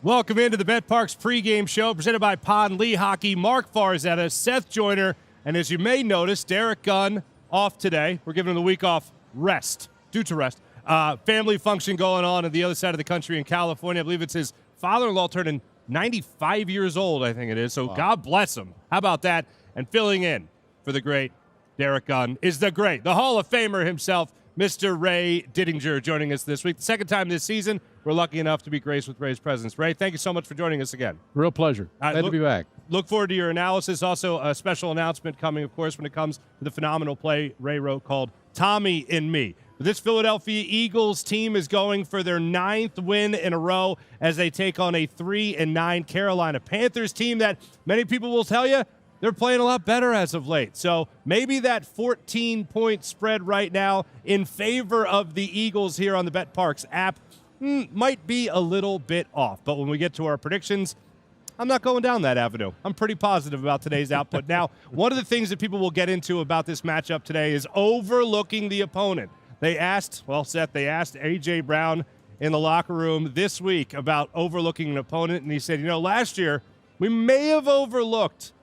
Welcome into the betPARX pregame show presented by Pod Lehocky. Marc Farzetta, Seth Joyner, and as you may notice, Derrick Gunn off today. We're giving him the week off due to rest. Family function going on the other side of the country in California. I believe it's his father-in-law turning 95 years old, I think it is. So wow. God bless him. How about that? And filling in for the great Derrick Gunn is the Hall of Famer himself, Mr. Ray Dittinger, joining us this week. The second time this season, we're lucky enough to be graced with Ray's presence. Ray, thank you so much for joining us again. Real pleasure. Glad to be back. Look forward to your analysis. Also, a special announcement coming, of course, when it comes to the phenomenal play Ray wrote called Tommy and Me. This Philadelphia Eagles team is going for their 9th win in a row as they take on a 3-9 Carolina Panthers team that many people will tell you they're playing a lot better as of late. So maybe that 14-point spread right now in favor of the Eagles here on the betPARX app might be a little bit off. But when we get to our predictions, I'm not going down that avenue. I'm pretty positive about today's output. Now, one of the things that people will get into about this matchup today is overlooking the opponent. Seth, they asked A.J. Brown in the locker room this week about overlooking an opponent, and he said, last year we may have overlooked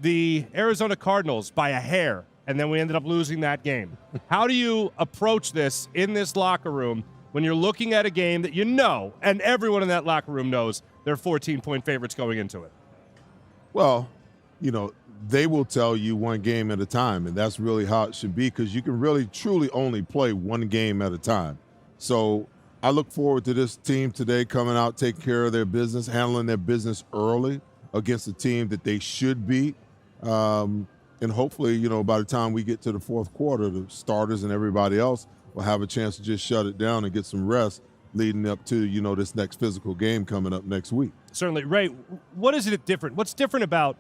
the Arizona Cardinals by a hair, and then we ended up losing that game. How do you approach this in this locker room when you're looking at a game that and everyone in that locker room knows they're 14-point favorites going into it? Well, they will tell you one game at a time, and that's really how it should be because you can really truly only play one game at a time. So I look forward to this team today coming out, taking care of their business, handling their business early against a team that they should beat. And hopefully, by the time we get to the fourth quarter, the starters and everybody else will have a chance to just shut it down and get some rest leading up to, this next physical game coming up next week. Certainly. Ray, what is it different? What's different about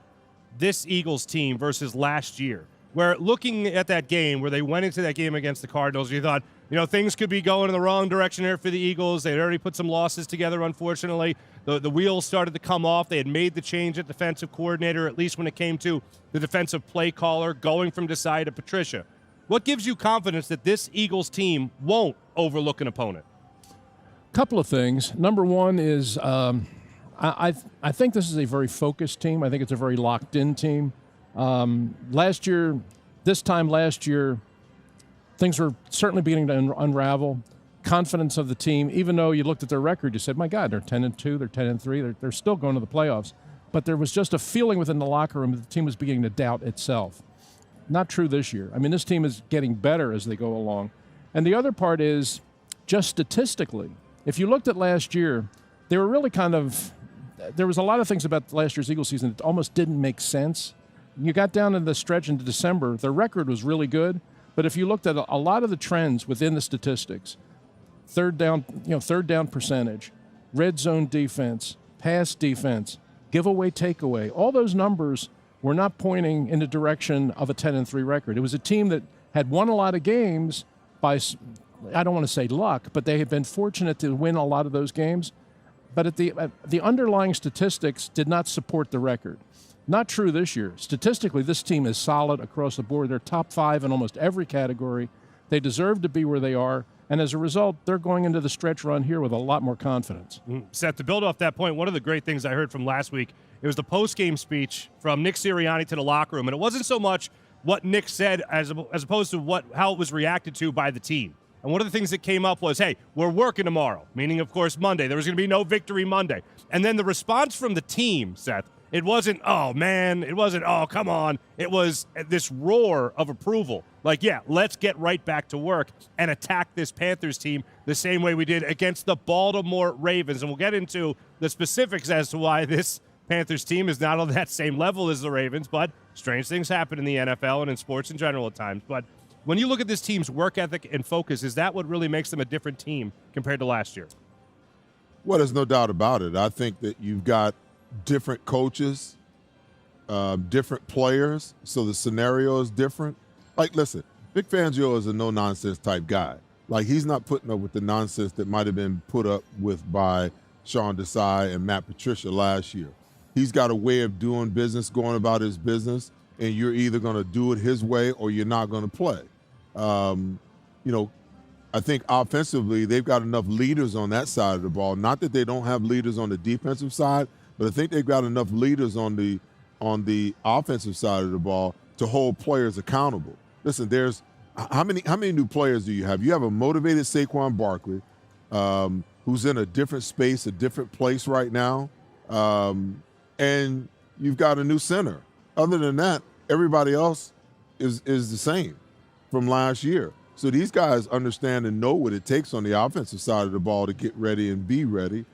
this Eagles team versus last year? Where looking at that game, where they went into that game against the Cardinals, you thought, things could be going in the wrong direction here for the Eagles. They had already put some losses together, unfortunately. The wheels started to come off. They had made the change at defensive coordinator, at least when it came to the defensive play caller, going from Desai to Patricia. What gives you confidence that this Eagles team won't overlook an opponent? Couple of things. Number one is I think this is a very focused team. I think it's a very locked-in team. This time last year, things were certainly beginning to unravel. Confidence of the team, even though you looked at their record, you said, my God, they're 10-2, they're 10-3, they're still going to the playoffs. But there was just a feeling within the locker room that the team was beginning to doubt itself. Not true this year. I mean, this team is getting better as they go along. And the other part is just statistically. If you looked at last year, they were really there was a lot of things about last year's Eagles season that almost didn't make sense. You got down in the stretch into December, their record was really good. But if you looked at a lot of the trends within the statistics, third down percentage, red zone defense, pass defense, giveaway, takeaway, all those numbers were not pointing in the direction of a 10-3 record. It was a team that had won a lot of games by, I don't want to say luck, but they had been fortunate to win a lot of those games. But the underlying statistics did not support the record. Not true this year. Statistically, this team is solid across the board. They're top 5 in almost every category. They deserve to be where they are. And as a result, they're going into the stretch run here with a lot more confidence. Seth, to build off that point, one of the great things I heard from last week, it was the post-game speech from Nick Sirianni to the locker room. And it wasn't so much what Nick said as opposed to how it was reacted to by the team. And one of the things that came up was, hey, we're working tomorrow, meaning, of course, Monday. There was going to be no victory Monday. And then the response from the team, Seth, it wasn't, oh, man. It wasn't, oh, come on. It was this roar of approval. Like, yeah, let's get right back to work and attack this Panthers team the same way we did against the Baltimore Ravens. And we'll get into the specifics as to why this Panthers team is not on that same level as the Ravens. But strange things happen in the NFL and in sports in general at times. But when you look at this team's work ethic and focus, is that what really makes them a different team compared to last year? Well, there's no doubt about it. I think that you've got different coaches, different players, so the scenario is different. Like, listen, Vic Fangio is a no-nonsense type guy. Like, he's not putting up with the nonsense that might have been put up with by Sean Desai and Matt Patricia last year. He's got a way of doing business, going about his business, and you're either going to do it his way or you're not going to play. I think offensively, they've got enough leaders on that side of the ball. Not that they don't have leaders on the defensive side, but I think they've got enough leaders on the offensive side of the ball to hold players accountable. Listen, there's how many new players do you have? You have a motivated Saquon Barkley, who's in a different space, a different place right now, and you've got a new center. Other than that, everybody else is the same from last year. So these guys understand and know what it takes on the offensive side of the ball to get ready and be ready.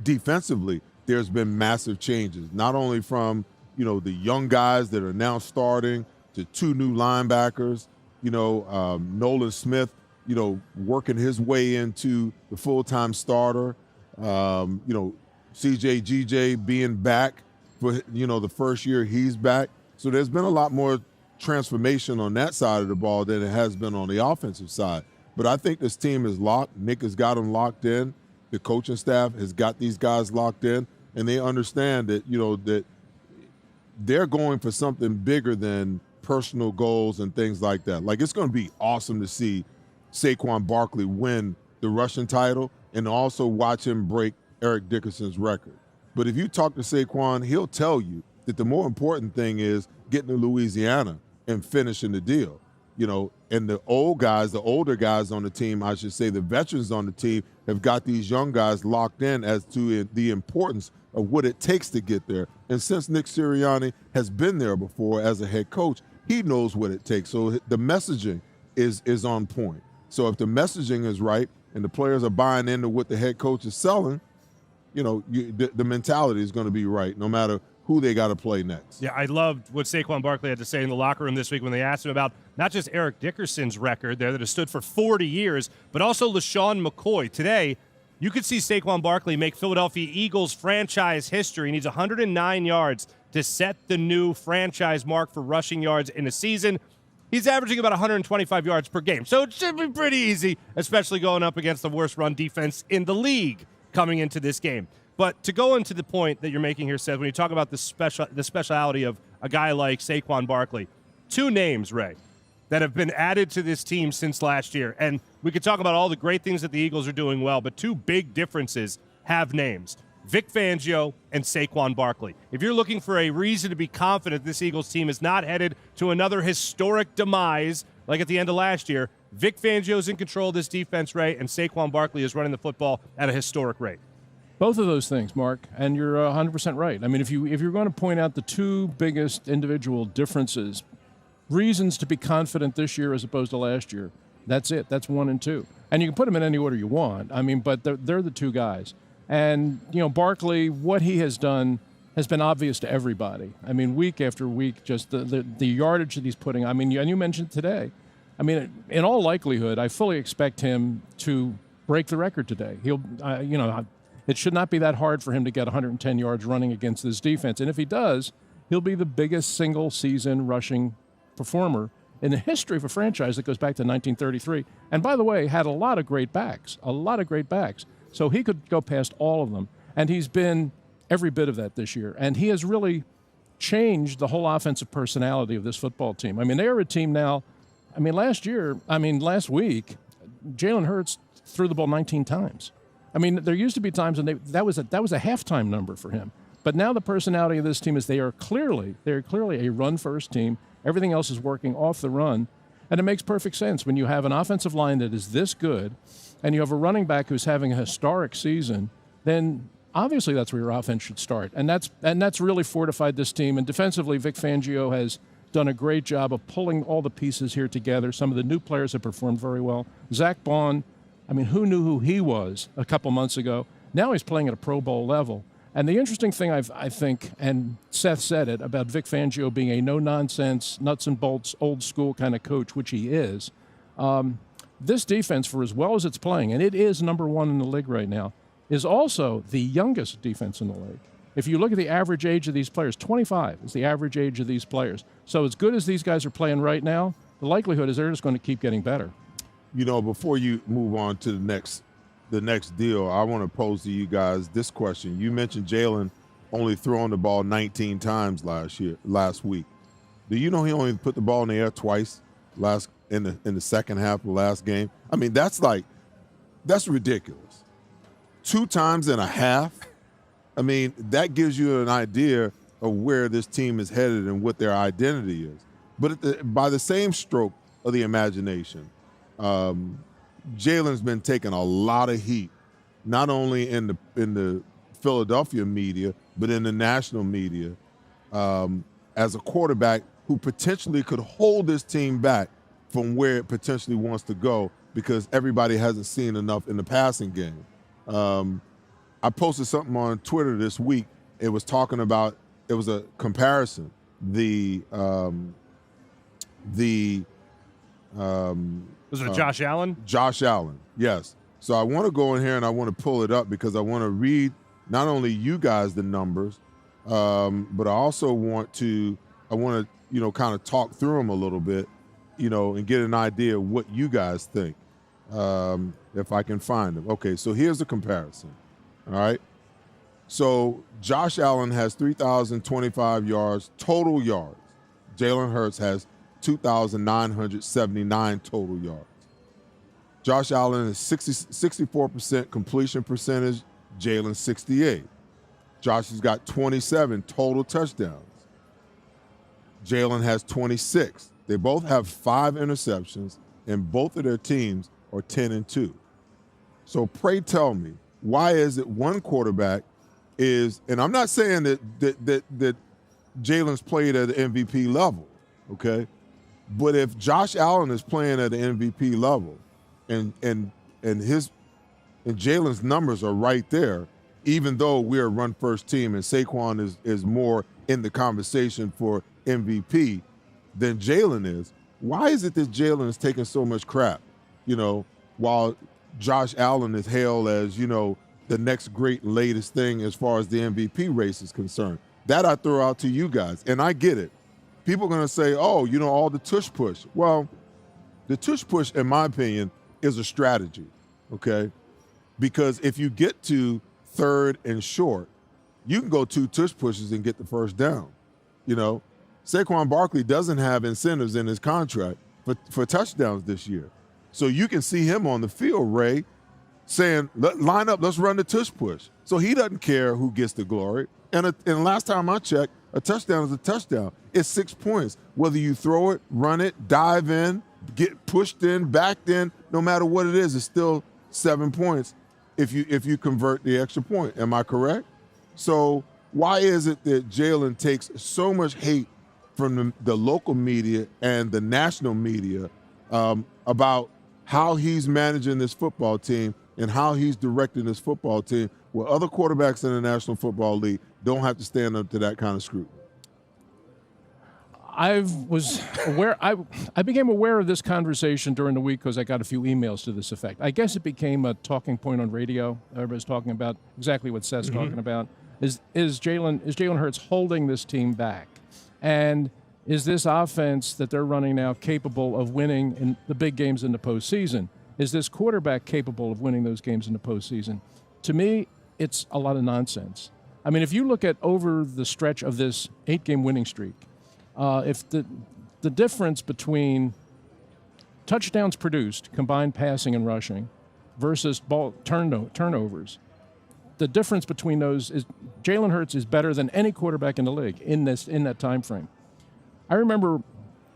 Defensively, there's been massive changes, not only from, the young guys that are now starting to 2 new linebackers, Nolan Smith, working his way into the full-time starter, CJ GJ being back for, the first year he's back. So there's been a lot more transformation on that side of the ball than it has been on the offensive side. But I think this team is locked. Nick has got them locked in. The coaching staff has got these guys locked in, and they understand that, that they're going for something bigger than personal goals and things like that. Like, it's going to be awesome to see Saquon Barkley win the rushing title and also watch him break Eric Dickerson's record. But if you talk to Saquon, he'll tell you that the more important thing is getting to Louisiana and finishing the deal. And the older guys on the team, I should say, the veterans on the team have got these young guys locked in as to the importance of what it takes to get there. And since Nick Sirianni has been there before as a head coach, he knows what it takes. So the messaging is on point. So if the messaging is right and the players are buying into what the head coach is selling, the mentality is going to be right no matter who they got to play next. Yeah, I loved what Saquon Barkley had to say in the locker room this week when they asked him about not just Eric Dickerson's record there that has stood for 40 years, but also LaShawn McCoy. Today, you could see Saquon Barkley make Philadelphia Eagles franchise history. He needs 109 yards to set the new franchise mark for rushing yards in a season. He's averaging about 125 yards per game, so it should be pretty easy, especially going up against the worst run defense in the league coming into this game. But to go into the point that you're making here, Seth, when you talk about the speciality of a guy like Saquon Barkley, 2 names, Ray, that have been added to this team since last year. And we could talk about all the great things that the Eagles are doing well, but 2 big differences have names. Vic Fangio and Saquon Barkley. If you're looking for a reason to be confident this Eagles team is not headed to another historic demise like at the end of last year, Vic Fangio's in control of this defense, Ray, and Saquon Barkley is running the football at a historic rate. Both of those things, Mark, and you're 100% right. I mean, if you're going to point out the 2 biggest individual differences, reasons to be confident this year as opposed to last year, that's it. That's 1 and 2. And you can put them in any order you want. I mean, but they're the 2 guys. And, Barkley, what he has done has been obvious to everybody. I mean, week after week, just the yardage that he's putting. I mean, and you mentioned today. I mean, in all likelihood, I fully expect him to break the record today. He'll, it should not be that hard for him to get 110 yards running against this defense. And if he does, he'll be the biggest single-season rushing performer in the history of a franchise that goes back to 1933. And by the way, had a lot of great backs. So he could go past all of them. And he's been every bit of that this year. And he has really changed the whole offensive personality of this football team. I mean, they are a team now. Last week, Jalen Hurts threw the ball 19 times. I mean, there used to be times when that was a halftime number for him. But now the personality of this team is they are clearly a run-first team. Everything else is working off the run. And it makes perfect sense when you have an offensive line that is this good and you have a running back who's having a historic season, then obviously that's where your offense should start. And that's really fortified this team. And defensively, Vic Fangio has done a great job of pulling all the pieces here together. Some of the new players have performed very well. Zach Bond, who knew who he was a couple months ago? Now he's playing at a Pro Bowl level. And the interesting thing, I think, and Seth said it, about Vic Fangio being a no-nonsense, nuts and bolts, old-school kind of coach, which he is, this defense, for as well as it's playing, and it is number 1 in the league right now, is also the youngest defense in the league. If you look at the average age of these players, 25 is the average age of these players. So as good as these guys are playing right now, the likelihood is they're just going to keep getting better. Before you move on to the next deal, I want to pose to you guys this question. You mentioned Jalen only throwing the ball 19 times last week. Do you know he only put the ball in the air twice in the second half of the last game. I mean, that's ridiculous. 2 times in a half. I mean, that gives you an idea of where this team is headed and what their identity is. But by the same stroke of the imagination, Jalen's been taking a lot of heat, not only in the Philadelphia media, but in the national media, as a quarterback who potentially could hold this team back from where it potentially wants to go because everybody hasn't seen enough in the passing game. I posted something on Twitter this week. It was a comparison. Was it Josh Allen? Josh Allen, yes. So I want to go in here and I want to pull it up because I want to read not only you guys the numbers, but I also want to kind of talk through them a little bit, and get an idea of what you guys think, if I can find them. Okay, so here's the comparison. All right. So Josh Allen has 3,025 yards total yards. Jalen Hurts has 2,979 total yards. Josh Allen is 64% completion percentage, Jalen 68. Josh has got 27 total touchdowns. Jalen has 26. They both have 5 interceptions, and both of their teams are 10-2. So pray tell me, why is it one quarterback is, and I'm not saying that Jalen's played at the MVP level, okay? But if Josh Allen is playing at the MVP level, and Jalen's numbers are right there, even though we're a run-first team and Saquon is more in the conversation for MVP than Jalen is, why is it that Jalen is taking so much crap, while Josh Allen is hailed as, the next great latest thing as far as the MVP race is concerned? That I throw out to you guys, and I get it. People are going to say, oh, all the tush push. Well, the tush push, in my opinion, is a strategy, okay? Because if you get to third and short, you can go 2 tush pushes and get the first down, Saquon Barkley doesn't have incentives in his contract for touchdowns this year. So you can see him on the field, Ray, saying, line up, let's run the tush push. So he doesn't care who gets the glory. And last time I checked, a touchdown is a touchdown. It's 6 points. Whether you throw it, run it, dive in, get pushed in, backed in, no matter what it is, it's still 7 points if you convert the extra point. Am I correct? So why is it that Jalen takes so much hate from the local media and the national media about how he's managing this football team and how he's directing this football team, where other quarterbacks in the National Football League don't have to stand up to that kind of scrutiny? I was aware. I became aware of this conversation during the week because I got a few emails to this effect. I guess it became a talking point on radio. Everybody's talking about exactly what Seth's talking about. Is Jalen Hurts holding this team back? And is this offense that they're running now capable of winning in the big games in the postseason? Is this quarterback capable of winning those games in the postseason? To me, it's a lot of nonsense. I mean, if you look at over the stretch of this 8-game winning streak, if the difference between touchdowns produced, combined passing and rushing, versus ball turnovers, the difference between those is Jalen Hurts is better than any quarterback in the league in that time frame. I remember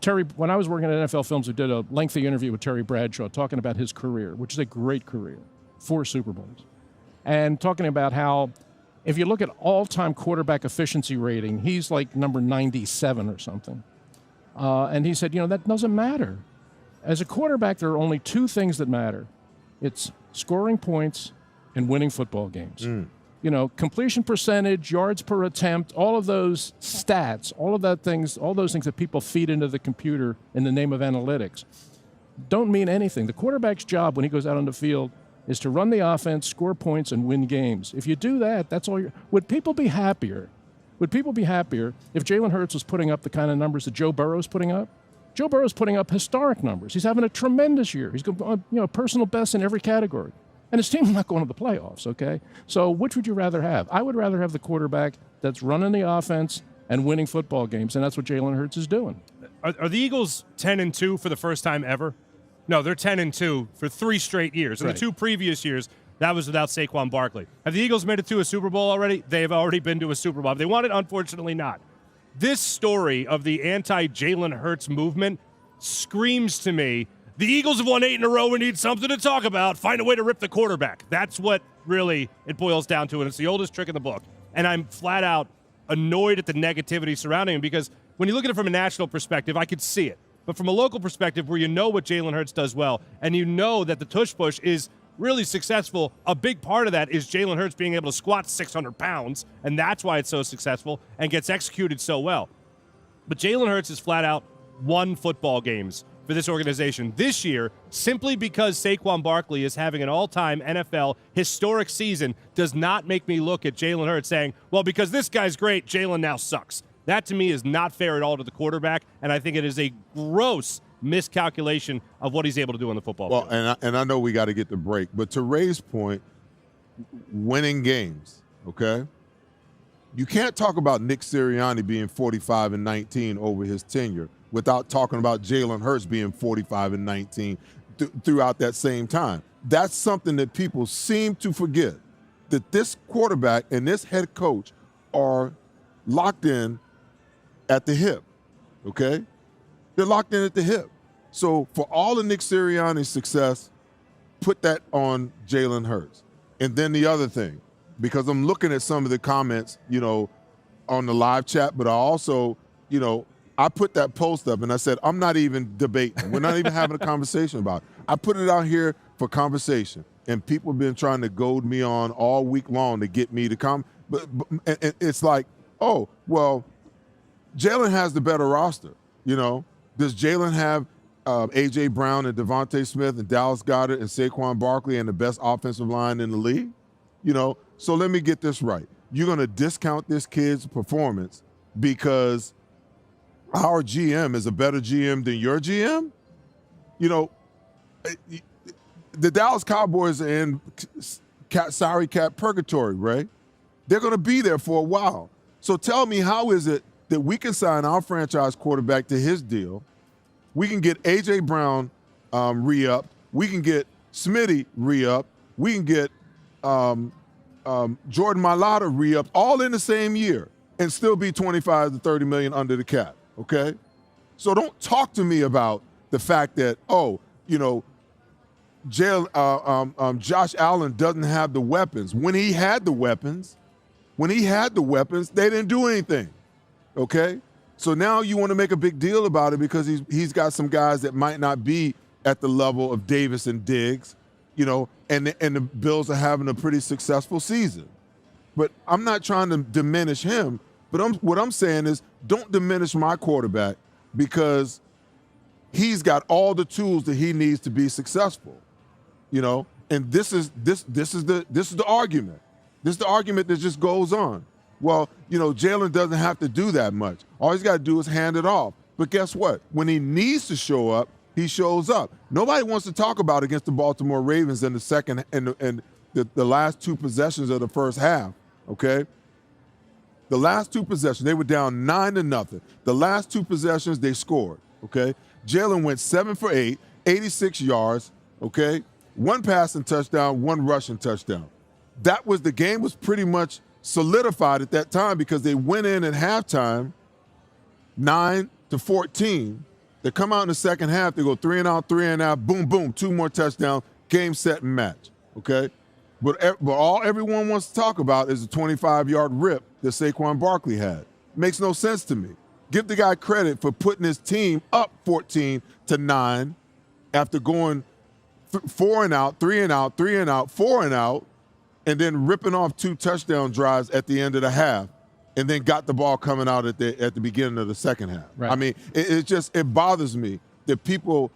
Terry, when I was working at NFL Films, we did a lengthy interview with Terry Bradshaw talking about his career, which is a great career, 4 Super Bowls, and talking about how if you look at all-time quarterback efficiency rating, he's like number 97 or something. And he said, that doesn't matter. As a quarterback, there are only 2 things that matter. It's scoring points and winning football games. Completion percentage, yards per attempt, all of those stats, all those things that people feed into the computer in the name of analytics don't mean anything. The quarterback's job when he goes out on the field is to run the offense, score points, and win games. If you do that, that's all would people be happier? Would people be happier if Jalen Hurts was putting up the kind of numbers that Joe Burrow's putting up? Joe Burrow's putting up historic numbers. He's having a tremendous year. He's going, personal best in every category. And his team's not going to the playoffs, okay? So which would you rather have? I would rather have the quarterback that's running the offense and winning football games, and that's what Jalen Hurts is doing. Are the Eagles 10-2 for the first time ever? No, they're 10-2 for 3 straight years. In the 2 previous years, that was without Saquon Barkley. Have the Eagles made it to a Super Bowl already? They have already been to a Super Bowl. If they want it, unfortunately not. This story of the anti-Jalen Hurts movement screams to me, the Eagles have won 8 in a row. We need something to talk about. Find a way to rip the quarterback. That's what really it boils down to, and it's the oldest trick in the book. And I'm flat out annoyed at the negativity surrounding him because when you look at it from a national perspective, I could see it. But from a local perspective where you know what Jalen Hurts does well and you know that the tush push is really successful, a big part of that is Jalen Hurts being able to squat 600 pounds, and that's why it's so successful and gets executed so well. But Jalen Hurts has flat out won football games for this organization this year simply because Saquon Barkley is having an all-time NFL historic season does not make me look at Jalen Hurts saying, well, because this guy's great, Jalen now sucks. That, to me, is not fair at all to the quarterback, and I think it is a gross miscalculation of what he's able to do on the football field. Well, and I know we got to get the break, but to Ray's point, winning games, okay? You can't talk about Nick Sirianni being 45-19 over his tenure without talking about Jalen Hurts being 45-19 throughout that same time. That's something that people seem to forget, that this quarterback and this head coach are locked in at the hip, okay? They're locked in at the hip. So for all of Nick Sirianni's success, put that on Jalen Hurts. And then the other thing, because I'm looking at some of the comments, on the live chat, but I also, I put that post up and I said, I'm not even debating. We're not even having a conversation about it. I put it out here for conversation. And people have been trying to goad me on all week long to get me to come. But it's like, oh, well, Jalen has the better roster, Does Jalen have A.J. Brown and Devontae Smith and Dallas Goedert and Saquon Barkley and the best offensive line in the league? So let me get this right. You're going to discount this kid's performance because our GM is a better GM than your GM? The Dallas Cowboys are in salary cap purgatory, right? They're going to be there for a while. So tell me, how is it that we can sign our franchise quarterback to his deal? We can get A.J. Brown re-upped. We can get Smitty re-upped. We can get Jordan Mailata re-upped all in the same year and still be 25 to 30 million under the cap, okay? So don't talk to me about the fact that, Josh Allen doesn't have the weapons. When he had the weapons, they didn't do anything, okay? So now you want to make a big deal about it because he's got some guys that might not be at the level of Davis and Diggs, and the Bills are having a pretty successful season. But I'm not trying to diminish him, but what I'm saying is don't diminish my quarterback because he's got all the tools that he needs to be successful, And this is the argument. This is the argument that just goes on. Well, Jalen doesn't have to do that much. All he's got to do is hand it off. But guess what? When he needs to show up, he shows up. Nobody wants to talk about against the Baltimore Ravens in the second and the last 2 possessions of the first half, okay? The last 2 possessions, they were down 9-0. The last 2 possessions, they scored, okay? Jalen went 7 for 8, 86 yards, okay? 1 passing touchdown, 1 rushing touchdown. The game was pretty much solidified at that time because they went in at halftime 9-14. They come out in the second half, they go 3 and out, boom, boom, 2 more touchdowns, game, set, and match, okay? But all everyone wants to talk about is the 25-yard rip that Saquon Barkley had. Makes no sense to me. Give the guy credit for putting his team up 14-9 after going 4 and out, 3 and out, 3 and out, 4 and out, and then ripping off 2 touchdown drives at the end of the half, and then got the ball coming out at the beginning of the second half. Right. I mean, it bothers me that people,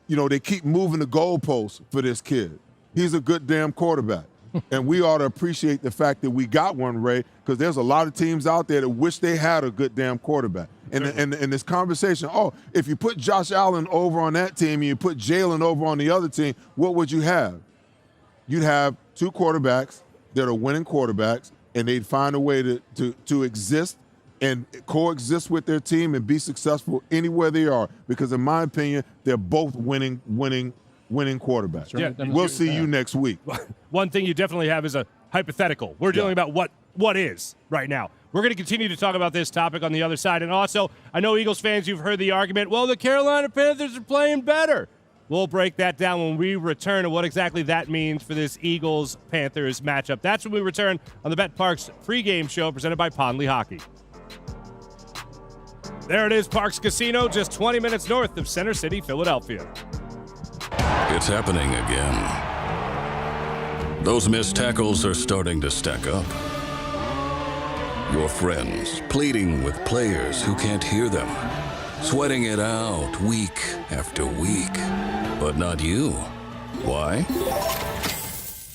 they keep moving the goalposts for this kid. He's a good damn quarterback. And we ought to appreciate the fact that we got one, Ray, because there's a lot of teams out there that wish they had a good damn quarterback. And this conversation, if you put Josh Allen over on that team and you put Jalen over on the other team, what would you have? You'd have 2 quarterbacks that are winning quarterbacks, and they'd find a way to exist and coexist with their team and be successful anywhere they are. Because in my opinion, they're both winning quarterbacks. Right. Yeah, we'll see you next week. One thing you definitely have is a hypothetical. We're dealing about what is right now. We're going to continue to talk about this topic on the other side. And also, I know Eagles fans, you've heard the argument, well, the Carolina Panthers are playing better. We'll break that down when we return and what exactly that means for this Eagles-Panthers matchup. That's when we return on the betPARX pregame show presented by Lehocky. There it is, Parx Casino, just 20 minutes north of Center City, Philadelphia. It's happening again. Those missed tackles are starting to stack up. Your friends pleading with players who can't hear them, sweating it out week after week. But not you. Why?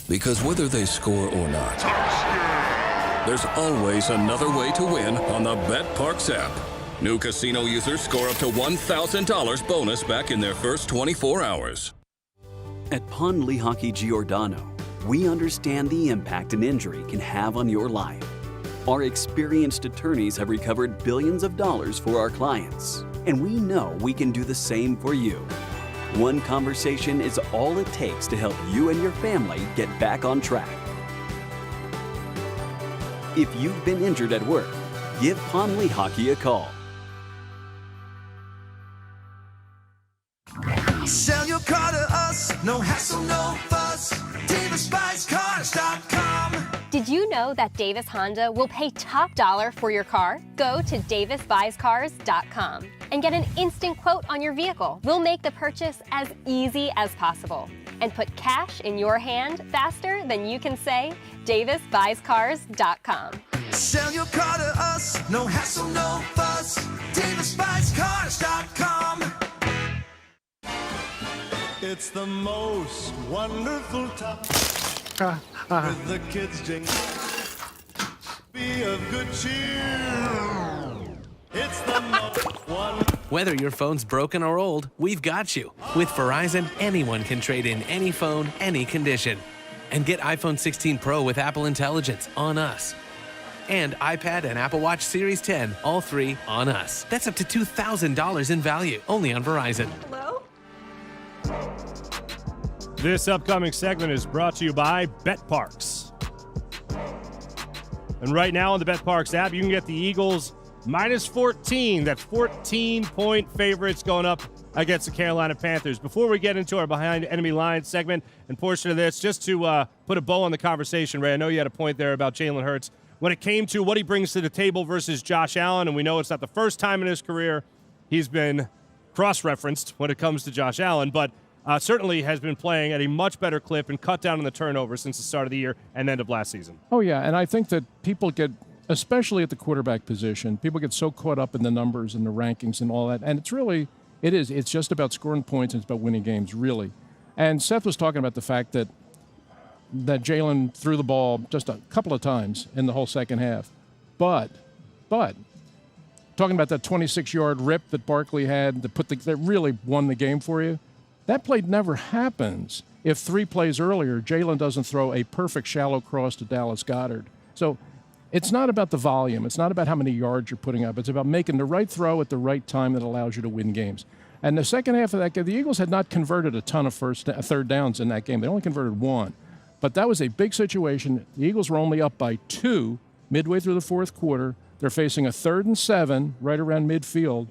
Because whether they score or not, there's always another way to win on the betPARX app. New casino users score up to $1,000 bonus back in their first 24 hours. At Lehocky Giordano, we understand the impact an injury can have on your life. Our experienced attorneys have recovered billions of dollars for our clients, and we know we can do the same for you. One conversation is all it takes to help you and your family get back on track. If you've been injured at work, give Lehocky a call. Sell your car to us, no hassle, no fuss. DavisBuysCars.com. Did you know that Davis Honda will pay top dollar for your car? Go to DavisBuysCars.com and get an instant quote on your vehicle. We'll make the purchase as easy as possible and put cash in your hand faster than you can say DavisBuysCars.com. Sell your car to us, no hassle, no fuss. DavisBuysCars.com. It's the most wonderful time with the kids jingle. Be of good cheer. It's the most wonderful. Whether your phone's broken or old, we've got you. With Verizon, anyone can trade in any phone, any condition. And get iPhone 16 Pro with Apple Intelligence on us. And iPad and Apple Watch Series 10, all three on us. That's up to $2,000 in value, only on Verizon. Hello? This upcoming segment is brought to you by betPARX. And right now on the betPARX app, you can get the Eagles minus 14. That's 14-point favorites going up against the Carolina Panthers. Before we get into our Behind Enemy Lines segment and portion of this, just to put a bow on the conversation, Ray, I know you had a point there about Jalen Hurts. When it came to what he brings to the table versus Josh Allen, and we know it's not the first time in his career he's been cross-referenced when it comes to Josh Allen, but certainly has been playing at a much better clip and cut down on the turnovers since the start of the year and end of last season. Oh, yeah, and I think that people get, especially at the quarterback position, people get so caught up in the numbers and the rankings and all that, and it's just about scoring points and it's about winning games, really. And Seth was talking about the fact that Jalen threw the ball just a couple of times in the whole second half. But talking about that 26-yard rip that Barkley had that really won the game for you, that play never happens if 3 plays earlier Jalen doesn't throw a perfect shallow cross to Dallas Goedert. So it's not about the volume. It's not about how many yards you're putting up. It's about making the right throw at the right time that allows you to win games. And the second half of that game, the Eagles had not converted a ton of third downs in that game. They only converted 1. But that was a big situation. The Eagles were only up by 2 midway through the fourth quarter. They're facing a 3rd and 7 right around midfield.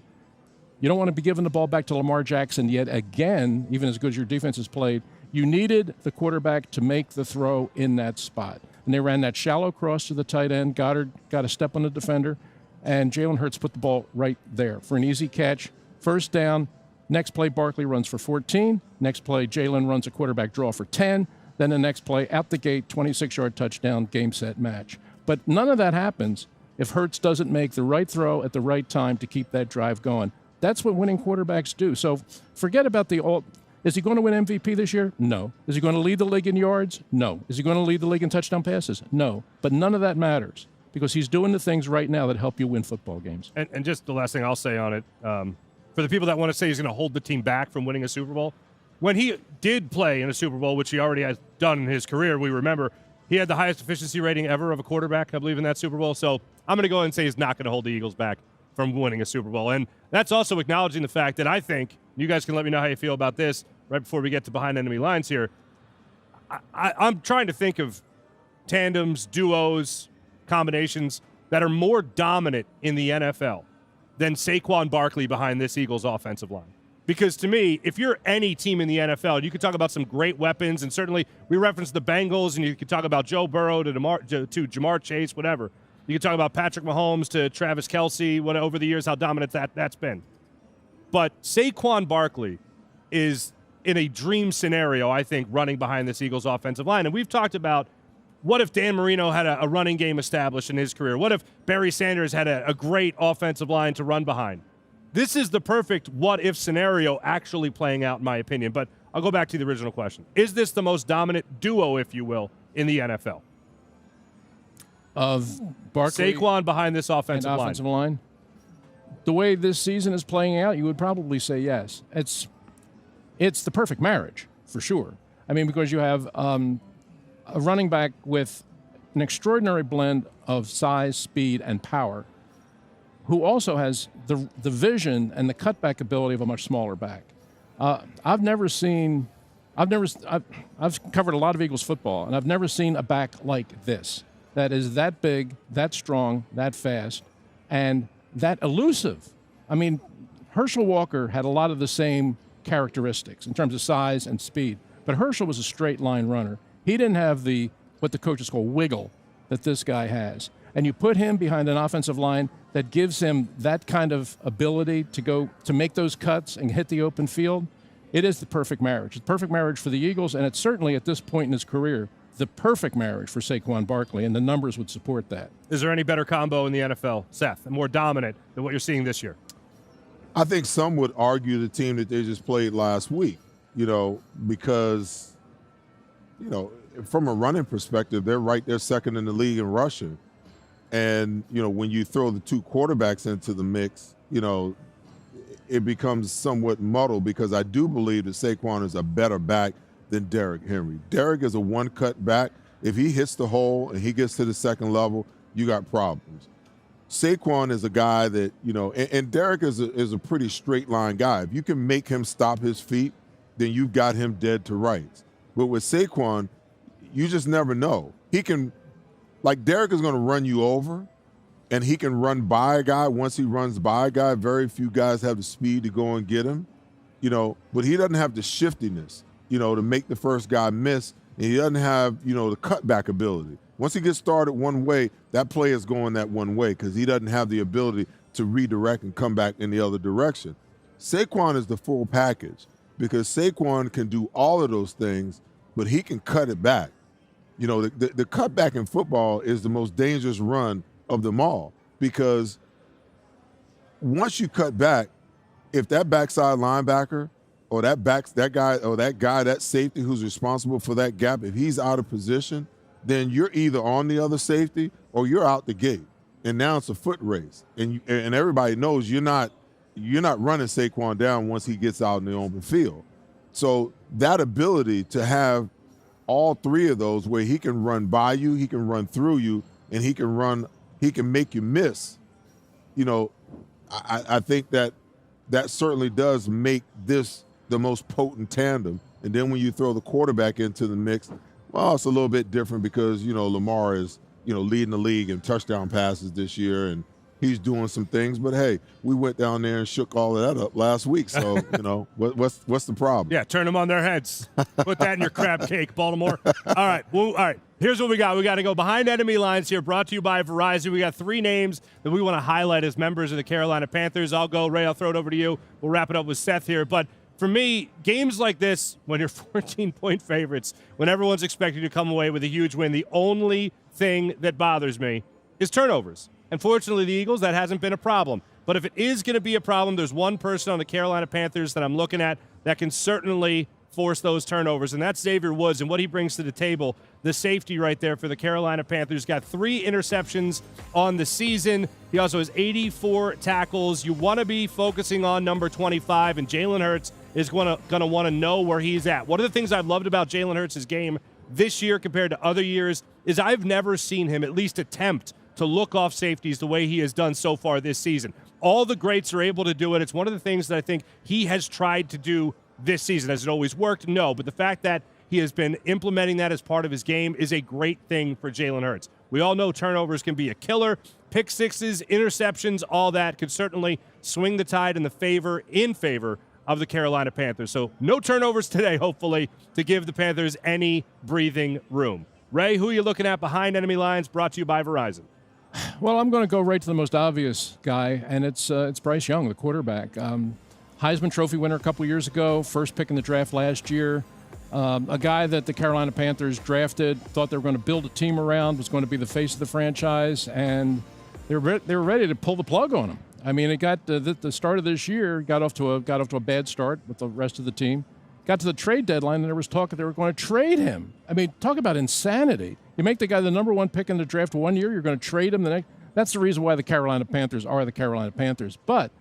You don't want to be giving the ball back to Lamar Jackson yet again, even as good as your defense has played. You needed the quarterback to make the throw in that spot. And they ran that shallow cross to the tight end. Goddard got a step on the defender, and Jalen Hurts put the ball right there for an easy catch. First down. Next play, Barkley runs for 14. Next play, Jalen runs a quarterback draw for 10. Then the next play, out the gate, 26-yard touchdown, game, set, match. But none of that happens if Hurts doesn't make the right throw at the right time to keep that drive going. That's what winning quarterbacks do. So forget about is he going to win MVP this year? No. Is he going to lead the league in yards? No. Is he going to lead the league in touchdown passes? No. But none of that matters because he's doing the things right now that help you win football games. And just the last thing I'll say on it, for the people that want to say he's going to hold the team back from winning a Super Bowl, when he did play in a Super Bowl, which he already has done in his career, we remember He had the highest efficiency rating ever of a quarterback, I believe, in that Super Bowl. So I'm going to go ahead and say he's not going to hold the Eagles back from winning a Super Bowl. And that's also acknowledging the fact that I think, you guys can let me know how you feel about this right before we get to behind enemy lines here. I'm trying to think of tandems, duos, combinations that are more dominant in the NFL than Saquon Barkley behind this Eagles offensive line. Because to me, if you're any team in the NFL, you could talk about some great weapons, and certainly we referenced the Bengals, and you could talk about Joe Burrow to Jamar Chase, whatever. You could talk about Patrick Mahomes to Travis Kelce, over the years, how dominant that's been. But Saquon Barkley is in a dream scenario, I think, running behind this Eagles offensive line. And we've talked about, what if Dan Marino had a running game established in his career? What if Barry Sanders had a great offensive line to run behind? This is the perfect what-if scenario actually playing out, in my opinion. But I'll go back to the original question. Is this the most dominant duo, if you will, in the NFL? Of Barkley Saquon behind this offensive line? The way this season is playing out, you would probably say yes. It's the perfect marriage, for sure. I mean, because you have a running back with an extraordinary blend of size, speed, and power, who also has the vision and the cutback ability of a much smaller back. I've covered a lot of Eagles football, and I've never seen a back like this, that is that big, that strong, that fast, and that elusive. I mean, Herschel Walker had a lot of the same characteristics in terms of size and speed, but Herschel was a straight line runner. He didn't have what the coaches call wiggle that this guy has. And you put him behind an offensive line that gives him that kind of ability to make those cuts and hit the open field. It is the perfect marriage. It's the perfect marriage for the Eagles, and it's certainly at this point in his career the perfect marriage for Saquon Barkley, and the numbers would support that. Is there any better combo in the NFL, Seth, and more dominant than what you're seeing this year? I think some would argue the team that they just played last week, because, from a running perspective, they're second in the league in rushing. And, when you throw the two quarterbacks into the mix, it becomes somewhat muddled, because I do believe that Saquon is a better back than Derrick Henry. Derrick is a one-cut back. If he hits the hole and he gets to the second level, you got problems. Saquon is a guy that, and Derrick is a pretty straight-line guy. If you can make him stop his feet, then you've got him dead to rights. But with Saquon, you just never know. He can, Derrick is going to run you over, and he can run by a guy. Once he runs by a guy, very few guys have the speed to go and get him, but he doesn't have the shiftiness, to make the first guy miss, and he doesn't have, the cutback ability. Once he gets started one way, that play is going that one way, because he doesn't have the ability to redirect and come back in the other direction. Saquon is the full package, because Saquon can do all of those things, but he can cut it back. The cutback in football is the most dangerous run of them all, because once you cut back, if that backside linebacker or that safety who's responsible for that gap, if he's out of position, then you're either on the other safety or you're out the gate. And now it's a foot race. And everybody knows you're not running Saquon down once he gets out in the open field. So that ability to have all three of those, where he can run by you, he can run through you, and he can make you miss, I think that certainly does make this the most potent tandem. And then when you throw the quarterback into the mix, well, it's a little bit different, because, Lamar is, leading the league in touchdown passes this year, and he's doing some things. But, hey, we went down there and shook all of that up last week. So, what's the problem? Yeah, turn them on their heads. Put that in your crab cake, Baltimore. All right. Here's what we got. We got to go behind enemy lines here, brought to you by Verizon. We got 3 names that we want to highlight as members of the Carolina Panthers. I'll go. Ray, I'll throw it over to you. We'll wrap it up with Seth here. But for me, games like this, when you're 14-point favorites, when everyone's expected to come away with a huge win, the only thing that bothers me is turnovers. And fortunately, the Eagles, that hasn't been a problem. But if it is going to be a problem, there's one person on the Carolina Panthers that I'm looking at that can certainly force those turnovers, and that's Xavier Woods and what he brings to the table. The safety right there for the Carolina Panthers. Got 3 interceptions on the season. He also has 84 tackles. You want to be focusing on number 25, and Jalen Hurts is going to want to know where he's at. One of the things I've loved about Jalen Hurts' game this year compared to other years is I've never seen him at least attempt to look off safeties the way he has done so far this season. All the greats are able to do it. It's one of the things that I think he has tried to do this season. Has it always worked? No, but the fact that he has been implementing that as part of his game is a great thing for Jalen Hurts. We all know turnovers can be a killer. Pick sixes, interceptions, all that could certainly swing the tide in favor of the Carolina Panthers. So no turnovers today, hopefully, to give the Panthers any breathing room. Ray, who are you looking at behind enemy lines? Brought to you by Verizon. Well, I'm going to go right to the most obvious guy, and it's Bryce Young, the quarterback. Heisman Trophy winner a couple years ago, first pick in the draft last year. A guy that the Carolina Panthers drafted, thought they were going to build a team around, was going to be the face of the franchise, and they were ready to pull the plug on him. I mean, it got the start of this year got off to a bad start with the rest of the team. Got to the trade deadline, and there was talk that they were going to trade him. I mean, talk about insanity. You make the guy the number one pick in the draft 1 year, you're going to trade him the next. That's the reason why the Carolina Panthers are the Carolina Panthers. But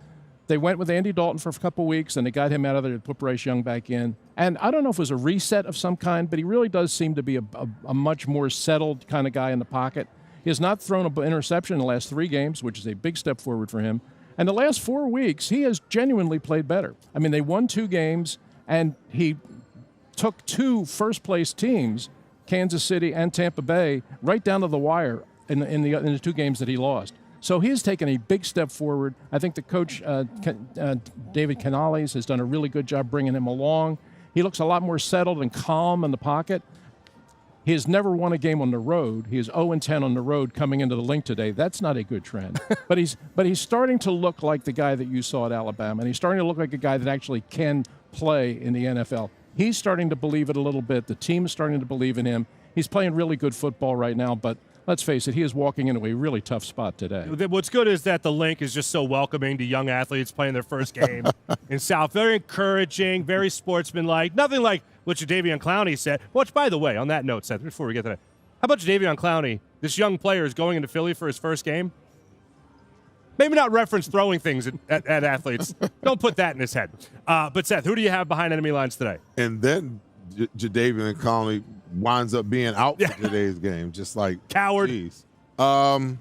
they went with Andy Dalton for a couple of weeks, and they got him out of there to put Bryce Young back in. And I don't know if it was a reset of some kind, but he really does seem to be a much more settled kind of guy in the pocket. He has not thrown an interception in the last 3 games, which is a big step forward for him. And the last 4 weeks, he has genuinely played better. I mean, they won 2 games, and he took 2 first-place teams, Kansas City and Tampa Bay, right down to the wire in the 2 games that he lost. So he's taken a big step forward. I think the coach, David Canales, has done a really good job bringing him along. He looks a lot more settled and calm in the pocket. He has never won a game on the road. He is 0-10 on the road coming into the Link today. That's not a good trend. but he's starting to look like the guy that you saw at Alabama, and he's starting to look like a guy that actually can play in the NFL. He's starting to believe it a little bit. The team is starting to believe in him. He's playing really good football right now, but let's face it, he is walking into a really tough spot today. What's good is that the Link is just so welcoming to young athletes playing their first game in South. Very encouraging, very sportsmanlike. Nothing like what Jadeveon Clowney said. Which, by the way, on that note, Seth, before we get to that, how about Jadeveon Clowney, this young player is going into Philly for his first game? Maybe not reference throwing things at athletes. Don't put that in his head. But, Seth, who do you have behind enemy lines today? And then Jadeveon Clowney winds up being out for today's game, just like coward. Geez. Who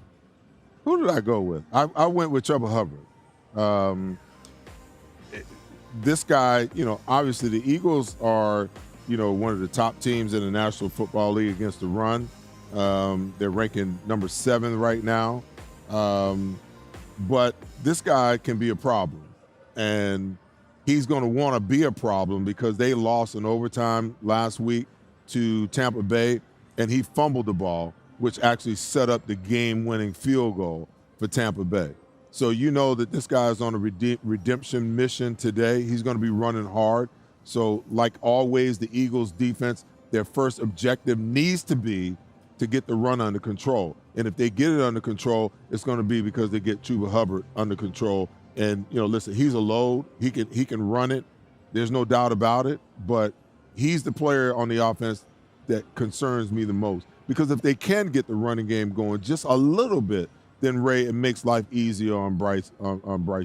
did I go with? I went with Trevor Hubbard. This guy, obviously the Eagles are, one of the top teams in the National Football League against the run. They're ranking number 7 right now. But this guy can be a problem, and he's going to want to be a problem because they lost in overtime last week to Tampa Bay, and he fumbled the ball, which actually set up the game-winning field goal for Tampa Bay. So you know that this guy is on a redemption mission today. He's going to be running hard. So like always, the Eagles' defense, their first objective needs to be to get the run under control. And if they get it under control, it's going to be because they get Chuba Hubbard under control. And, listen, he's a load. He can run it. There's no doubt about it. But he's the player on the offense that concerns me the most. Because if they can get the running game going just a little bit, then Ray, it makes life easier on Bryce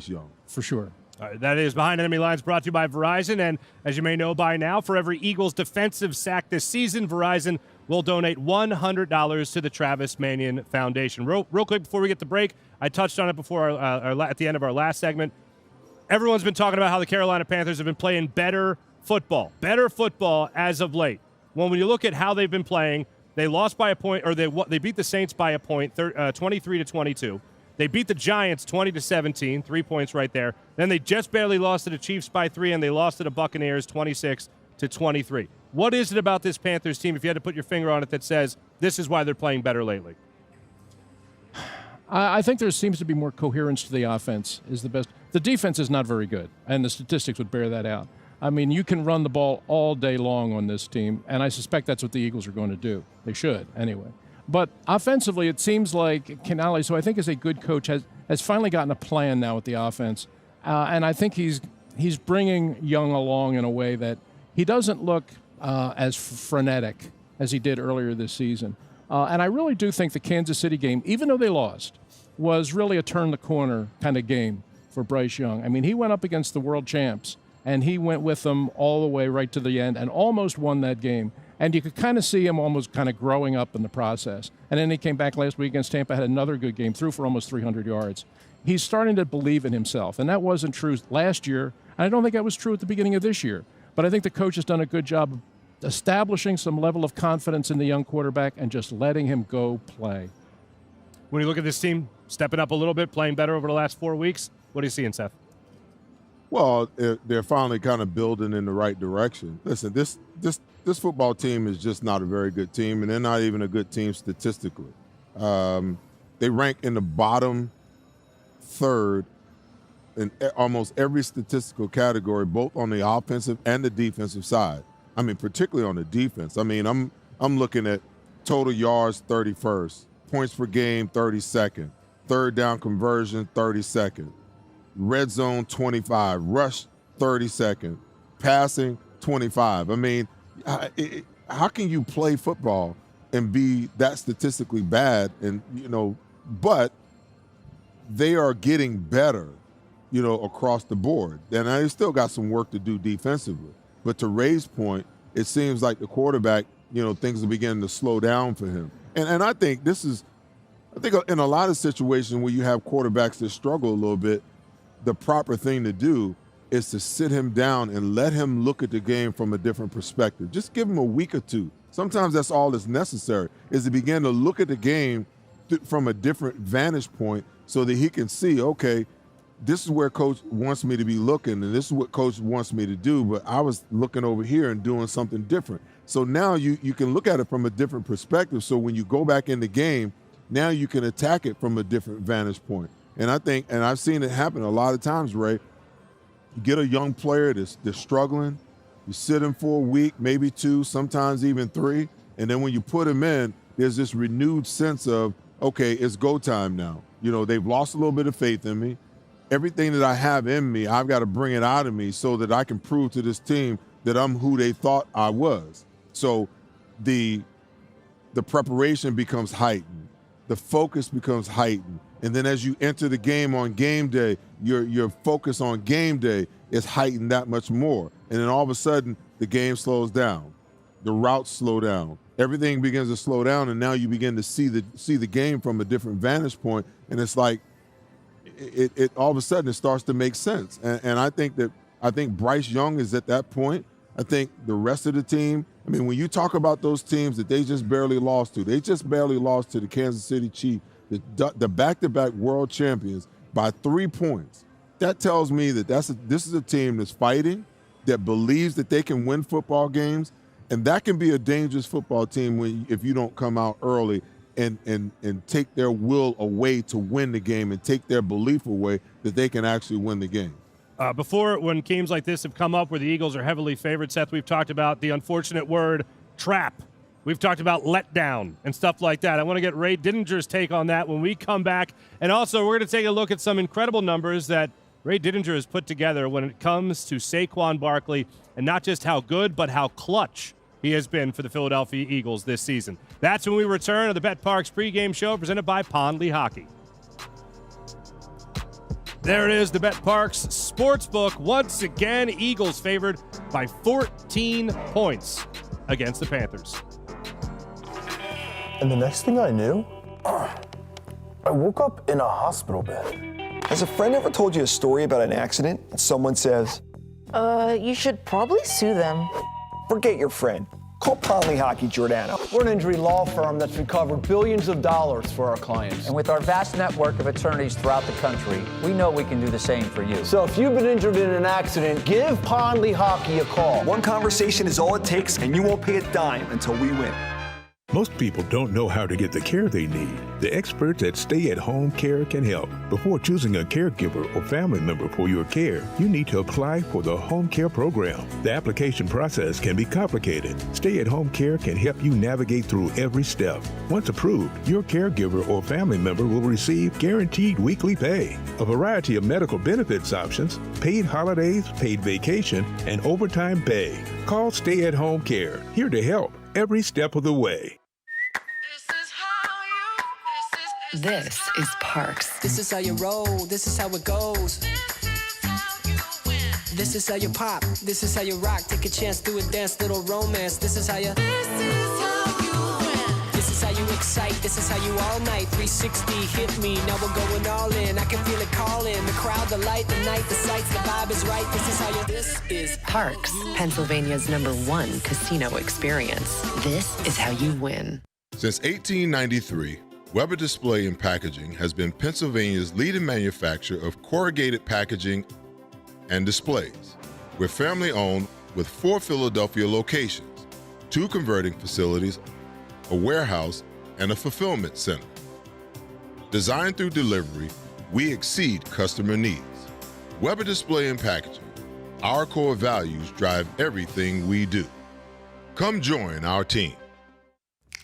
Young. For sure. That is Behind Enemy Lines, brought to you by Verizon. And as you may know by now, for every Eagles defensive sack this season, Verizon will donate $100 to the Travis Manion Foundation. Real quick before we get to break, I touched on it before at the end of our last segment. Everyone's been talking about how the Carolina Panthers have been playing better football as of late. Well, when you look at how they've been playing, they lost by a point, or they beat the Saints by a point, 23-22. They beat the Giants 20-17, 3 points right there. Then they just barely lost to the Chiefs by 3, and they lost to the Buccaneers 26-23. What is it about this Panthers team, if you had to put your finger on it, that says this is why they're playing better lately? I think there seems to be more coherence to the offense is the best. The defense is not very good, and the statistics would bear that out. I mean, you can run the ball all day long on this team, and I suspect that's what the Eagles are going to do. They should, anyway. But offensively, it seems like Canales, who I think is a good coach, has finally gotten a plan now with the offense. And I think he's bringing Young along in a way that he doesn't look as frenetic as he did earlier this season. And I really do think the Kansas City game, even though they lost, was really a turn-the-corner kind of game for Bryce Young. I mean, he went up against the world champs, and he went with them all the way right to the end and almost won that game. And you could kind of see him almost kind of growing up in the process. And then he came back last week against Tampa, had another good game, threw for almost 300 yards. He's starting to believe in himself, and that wasn't true last year. And I don't think that was true at the beginning of this year. But I think the coach has done a good job of establishing some level of confidence in the young quarterback and just letting him go play. When you look at this team stepping up a little bit, playing better over the last 4 weeks, what are you seeing, Seth? Well, they're finally kind of building in the right direction. Listen, this football team is just not a very good team, and they're not even a good team statistically. They rank in the bottom third in almost every statistical category, both on the offensive and the defensive side. I mean, particularly on the defense. I mean, I'm looking at total yards 31st, points per game 32nd, third down conversion 32nd. Red zone 25, rush 32nd, passing 25. I mean, how can you play football and be that statistically bad? And but they are getting better, across the board. And they still got some work to do defensively. But to Ray's point, it seems like the quarterback, things are beginning to slow down for him. And I think in a lot of situations where you have quarterbacks that struggle a little bit, the proper thing to do is to sit him down and let him look at the game from a different perspective. Just give him a week or two. Sometimes that's all that's necessary, is to begin to look at the game from a different vantage point so that he can see, okay, this is where coach wants me to be looking, and this is what coach wants me to do, but I was looking over here and doing something different. So now you can look at it from a different perspective, so when you go back in the game, now you can attack it from a different vantage point. And I think, and I've seen it happen a lot of times, Ray, you get a young player that's struggling, you sit him for a week, maybe 2, sometimes even 3, and then when you put him in, there's this renewed sense of, okay, it's go time now. They've lost a little bit of faith in me. Everything that I have in me, I've got to bring it out of me so that I can prove to this team that I'm who they thought I was. So the preparation becomes heightened. The focus becomes heightened. And then as you enter the game on game day, your focus on game day is heightened that much more. And then all of a sudden, the game slows down. The routes slow down. Everything begins to slow down, and now you begin to see the game from a different vantage point. And it's like it all of a sudden it starts to make sense. And I think Bryce Young is at that point. I think the rest of the team, I mean, when you talk about those teams that they just barely lost to, they just barely lost to the Kansas City Chiefs, the back-to-back world champions, by 3 points. That tells me that this is a team that's fighting, that believes that they can win football games, and that can be a dangerous football team if you don't come out early and take their will away to win the game and take their belief away that they can actually win the game. Before, when games like this have come up where the Eagles are heavily favored, Seth, we've talked about the unfortunate word trap. We've talked about letdown and stuff like that. I want to get Ray Didinger's take on that when we come back. And also, we're going to take a look at some incredible numbers that Ray Didinger has put together when it comes to Saquon Barkley, and not just how good, but how clutch he has been for the Philadelphia Eagles this season. That's when we return to the betPARX pregame show presented by Lehocky. There it is, the betPARX Sportsbook. Once again, Eagles favored by 14 points against the Panthers. And the next thing I knew, I woke up in a hospital bed. Has a friend ever told you a story about an accident and someone says, you should probably sue them. Forget your friend. Call Lehocky Giordano. We're an injury law firm that's recovered billions of dollars for our clients. And with our vast network of attorneys throughout the country, we know we can do the same for you. So if you've been injured in an accident, give Lehocky a call. One conversation is all it takes, and you won't pay a dime until we win. Most people don't know how to get the care they need. The experts at Stay at Home Care can help. Before choosing a caregiver or family member for your care, you need to apply for the Home Care Program. The application process can be complicated. Stay at Home Care can help you navigate through every step. Once approved, your caregiver or family member will receive guaranteed weekly pay, a variety of medical benefits options, paid holidays, paid vacation, and overtime pay. Call Stay at Home Care, here to help every step of the way. This is Parks. This is how you roll. This is how it goes. This is how you pop. This is how you rock. Take a chance, do a dance, little romance. This is how you. This is how you win. This is how you excite. This is how you all night. 360 hit me. Now we're going all in. I can feel it calling. The crowd, the light, the night, the sights, the vibe is right. This is how you. This is Parx, Pennsylvania's #1 casino experience. This is how you win. Since 1893, Weber Display and Packaging has been Pennsylvania's leading manufacturer of corrugated packaging and displays. We're family-owned with 4 Philadelphia locations, 2 converting facilities, a warehouse, and a fulfillment center. Designed through delivery, we exceed customer needs. Weber Display and Packaging. Our core values drive everything we do. Come join our team.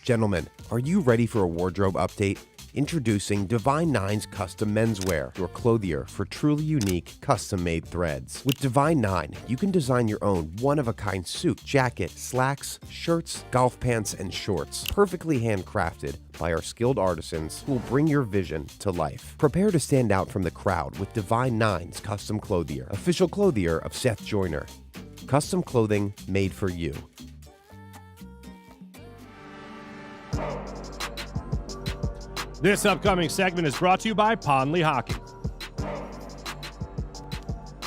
Gentlemen, are you ready for a wardrobe update? Introducing Divine Nine's Custom Menswear, your clothier for truly unique, custom-made threads. With Divine Nine, you can design your own one-of-a-kind suit, jacket, slacks, shirts, golf pants, and shorts, perfectly handcrafted by our skilled artisans who will bring your vision to life. Prepare to stand out from the crowd with Divine Nine's Custom Clothier, official clothier of Seth Joyner. Custom clothing made for you. This upcoming segment is brought to you by Lehocky.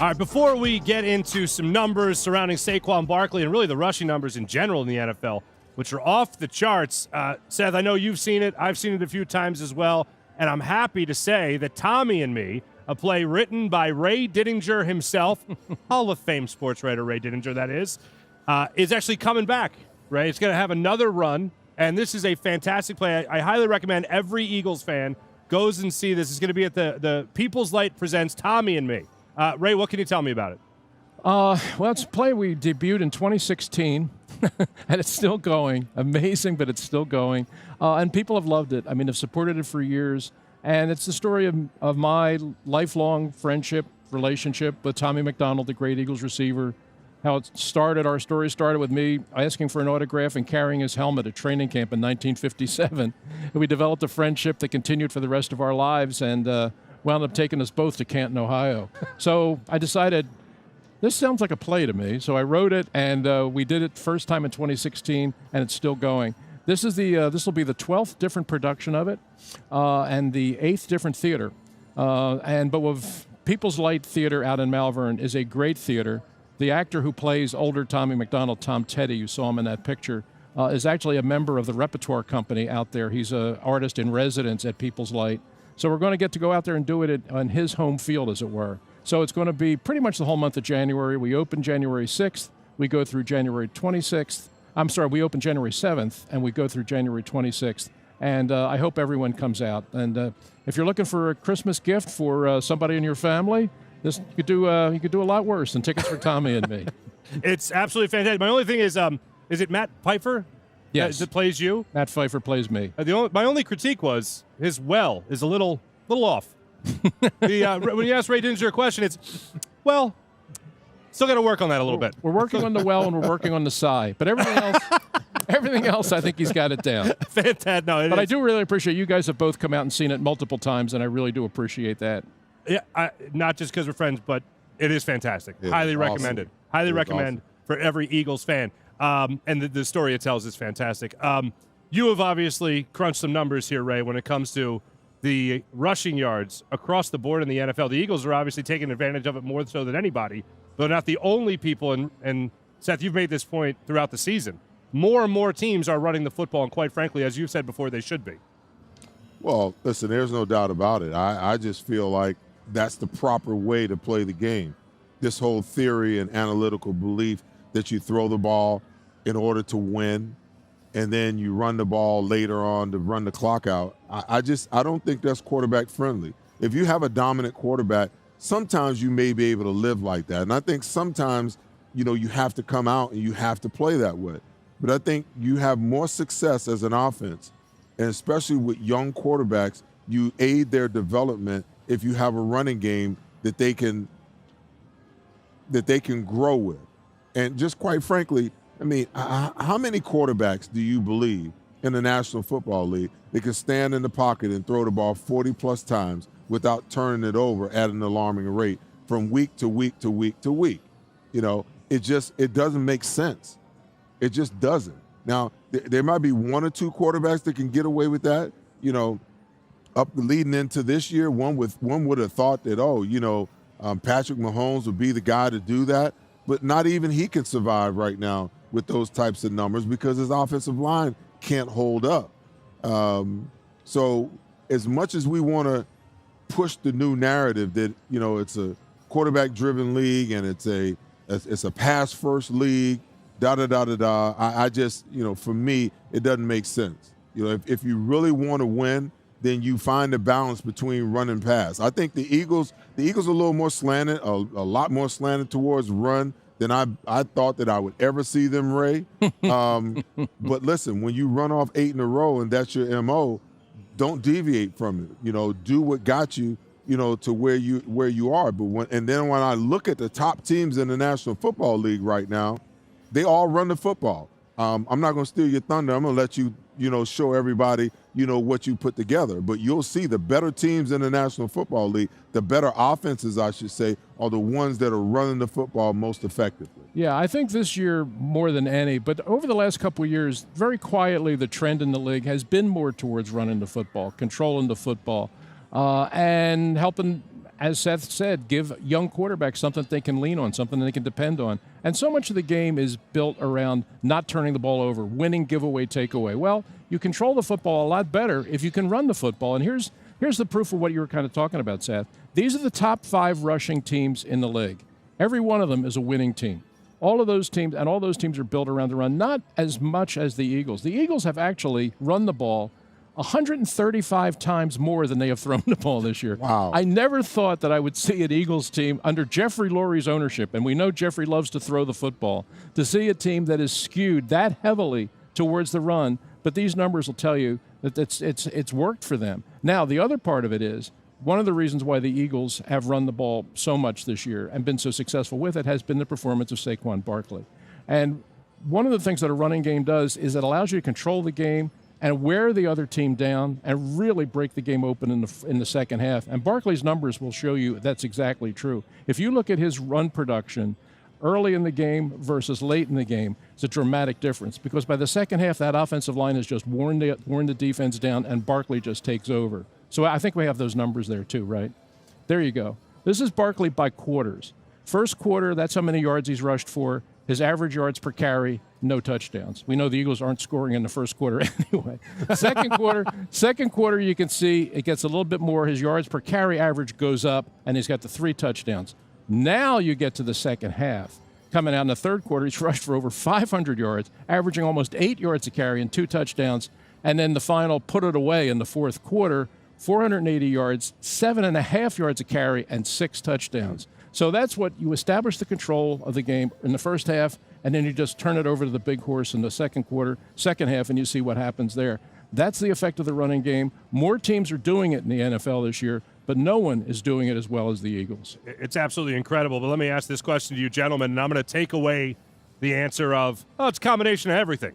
All right, before we get into some numbers surrounding Saquon Barkley and really the rushing numbers in general in the NFL, which are off the charts, Seth, I know you've seen it. I've seen it a few times as well, and I'm happy to say that Tommy and Me, a play written by Ray Didinger himself, Hall of Fame sports writer Ray Didinger, that is actually coming back, Ray. It's going to have another run. And this is a fantastic play. I highly recommend every Eagles fan goes and see this. It's going to be at the People's Light Presents Tommy and Me. Ray, what can you tell me about it? Well, it's a play we debuted in 2016, and it's still going. Amazing, but it's still going. And people have loved it. I mean, have supported it for years. And it's the story of my lifelong friendship, relationship with Tommy McDonald, the great Eagles receiver. How it started, our story started with me asking for an autograph and carrying his helmet at training camp in 1957. And we developed a friendship that continued for the rest of our lives and wound up taking us both to Canton, Ohio. So I decided, this sounds like a play to me. So I wrote it, and we did it first time in 2016, and it's still going. This is this will be the 12th different production of it, and the 8th different theater. But with People's Light Theater out in Malvern is a great theater. The actor who plays older Tommy McDonald, Tom Teddy, you saw him in that picture, is actually a member of the repertoire company out there. He's an artist in residence at People's Light. So we're going to get to go out there and do it on his home field, as it were. So it's going to be pretty much the whole month of January. We open January 6th. We go through January 26th. I'm sorry, we open January 7th, and we go through January 26th. And I hope everyone comes out. And if you're looking for a Christmas gift for somebody in your family, you could do a lot worse than tickets for Tommy and Me. It's absolutely fantastic. My only thing is it Matt Pfeiffer? Yes. That plays you? Matt Pfeiffer plays me. My only critique was his well is a little off. When you ask Ray Didinger a question, it's, well, still got to work on that a little bit. We're working on the well and we're working on the sigh. But everything else, I think he's got it down. Fantastic. No, but I do really appreciate you guys have both come out and seen it multiple times, and I really do appreciate that. Yeah, not just because we're friends, but it is fantastic. Highly recommended. Highly recommend for every Eagles fan. And the story it tells is fantastic. You have obviously crunched some numbers here, Ray, when it comes to the rushing yards across the board in the NFL. The Eagles are obviously taking advantage of it more so than anybody, but not the only people. And Seth, you've made this point throughout the season. More and more teams are running the football, and quite frankly, as you've said before, they should be. Well, listen, there's no doubt about it. I just feel like that's the proper way to play the game. This whole theory and analytical belief that you throw the ball in order to win, and then you run the ball later on to run the clock out. I don't think that's quarterback friendly. If you have a dominant quarterback, sometimes you may be able to live like that. And I think sometimes, you have to come out and you have to play that way. But I think you have more success as an offense, and especially with young quarterbacks, you aid their development if you have a running game that they can grow with. And just quite frankly, I mean, how many quarterbacks do you believe in the National Football League that can stand in the pocket and throw the ball 40-plus times without turning it over at an alarming rate from week to week to week to week? It doesn't make sense. It just doesn't. Now, there might be one or two quarterbacks that can get away with that, up leading into this year. One would have thought that, Patrick Mahomes would be the guy to do that, but not even he can survive right now with those types of numbers because his offensive line can't hold up. So as much as we want to push the new narrative that, it's a quarterback-driven league and it's a pass-first league, da-da-da-da-da, I just, for me, it doesn't make sense. If you really want to win, then you find a balance between run and pass. I think the Eagles are a little more slanted, a lot more slanted towards run than I thought that I would ever see them, Ray. But listen, when you run off 8 in a row and that's your MO, don't deviate from it. Do what got you, to where you are. But then when I look at the top teams in the National Football League right now, they all run the football. I'm not going to steal your thunder. I'm going to let you, show everybody, what you put together. But you'll see the better teams in the National Football League, the better offenses, I should say, are the ones that are running the football most effectively. Yeah, I think this year more than any, but over the last couple of years, very quietly, the trend in the league has been more towards running the football, controlling the football, and helping, as Seth said, give young quarterbacks something they can lean on, something they can depend on. And so much of the game is built around not turning the ball over, winning, giveaway, takeaway. Well, you control the football a lot better if you can run the football. And here's the proof of what you were kind of talking about, Seth. These are the top 5 rushing teams in the league. Every one of them is a winning team. All of those teams, and all those teams are built around the run, not as much as the Eagles. The Eagles have actually run the ball 135 times more than they have thrown the ball this year. Wow. I never thought that I would see an Eagles team under Jeffrey Lurie's ownership, and we know Jeffrey loves to throw the football, to see a team that is skewed that heavily towards the run, but these numbers will tell you that it's worked for them. Now, the other part of it is, one of the reasons why the Eagles have run the ball so much this year and been so successful with it has been the performance of Saquon Barkley. And one of the things that a running game does is it allows you to control the game and wear the other team down and really break the game open in the second half. And Barkley's numbers will show you that's exactly true. If you look at his run production early in the game versus late in the game, it's a dramatic difference because by the second half, that offensive line has just worn the defense down and Barkley just takes over. So I think we have those numbers there too, right? There you go. This is Barkley by quarters. First quarter, that's how many yards he's rushed for. His average yards per carry, no touchdowns. We know the Eagles aren't scoring in the first quarter anyway. Second quarter, you can see it gets a little bit more. His yards per carry average goes up, and he's got the 3 touchdowns. Now you get to the second half. Coming out in the third quarter, he's rushed for over 500 yards, averaging almost 8 yards a carry and 2 touchdowns. And then the final put it away in the fourth quarter, 480 yards, 7.5 yards a carry, and 6 touchdowns. So that's what you establish the control of the game in the first half, and then you just turn it over to the big horse in the second half, and you see what happens there. That's the effect of the running game. More teams are doing it in the NFL this year, but no one is doing it as well as the Eagles. It's absolutely incredible. But let me ask this question to you, gentlemen, and I'm going to take away the answer of, it's a combination of everything.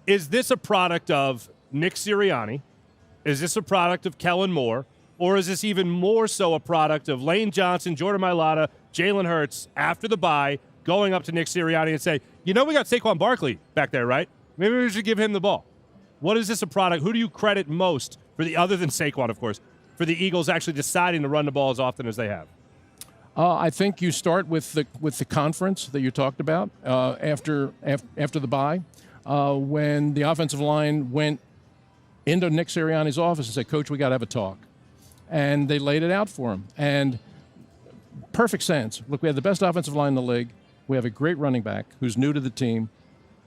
Is this a product of Nick Sirianni? Is this a product of Kellen Moore? Or is this even more so a product of Lane Johnson, Jordan Mailata, Jalen Hurts after the bye, going up to Nick Sirianni and say, we got Saquon Barkley back there, right? Maybe we should give him the ball. What is this a product? Who do you credit most for other than Saquon, of course, for the Eagles actually deciding to run the ball as often as they have? I think you start with the conference that you talked about after the bye, when the offensive line went into Nick Sirianni's office and said, Coach, we got to have a talk. And they laid it out for him. And perfect sense. Look, we have the best offensive line in the league. We have a great running back who's new to the team.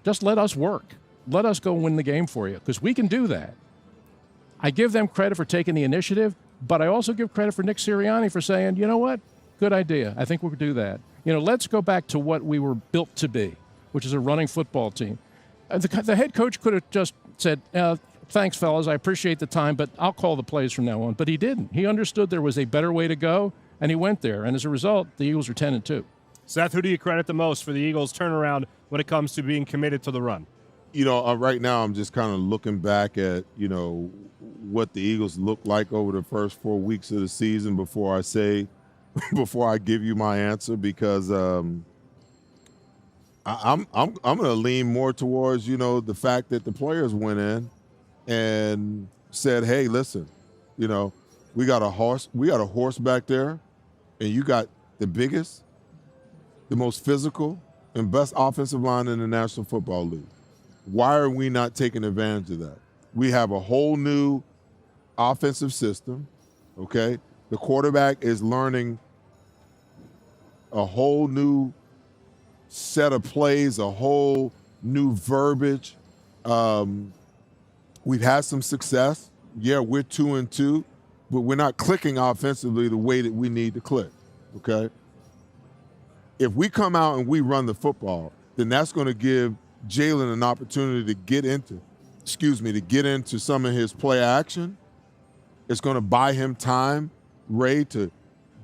Just let us work. Let us go win the game for you because we can do that. I give them credit for taking the initiative, but I also give credit for Nick Sirianni for saying, you know what? Good idea. I think we'll do that. Let's go back to what we were built to be, which is a running football team. The head coach could have just said, thanks, fellas. I appreciate the time, but I'll call the plays from now on. But he didn't. He understood there was a better way to go, and he went there. And as a result, the Eagles are 10-2. Seth, who do you credit the most for the Eagles' turnaround when it comes to being committed to the run? Right now I'm just kind of looking back at, what the Eagles looked like over the first 4 weeks of the season before I give you my answer because, I'm going to lean more towards, the fact that the players went in and said, hey, listen, we got a horse back there, and you got the biggest, the most physical, and best offensive line in the National Football League. Why are we not taking advantage of that? We have a whole new offensive system, okay? The quarterback is learning a whole new set of plays, a whole new verbiage. We've had some success. Yeah, we're 2-2, but we're not clicking offensively the way that we need to click, okay? If we come out and we run the football, then that's going to give Jalen an opportunity to get into some of his play action. It's going to buy him time, Ray, to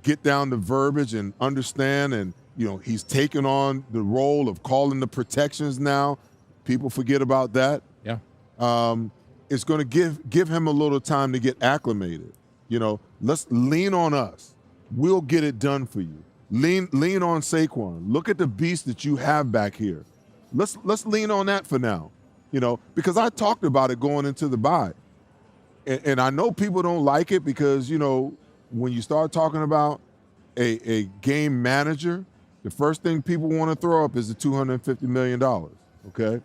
get down the verbiage and understand. And, he's taken on the role of calling the protections now. People forget about that. Yeah. It's going to give him a little time to get acclimated. Let's lean on us. We'll get it done for you. Lean on Saquon. Look at the beast that you have back here. Let's lean on that for now. Because I talked about it going into the bye. And I know people don't like it because, when you start talking about a game manager, the first thing people want to throw up is the $250 million, okay?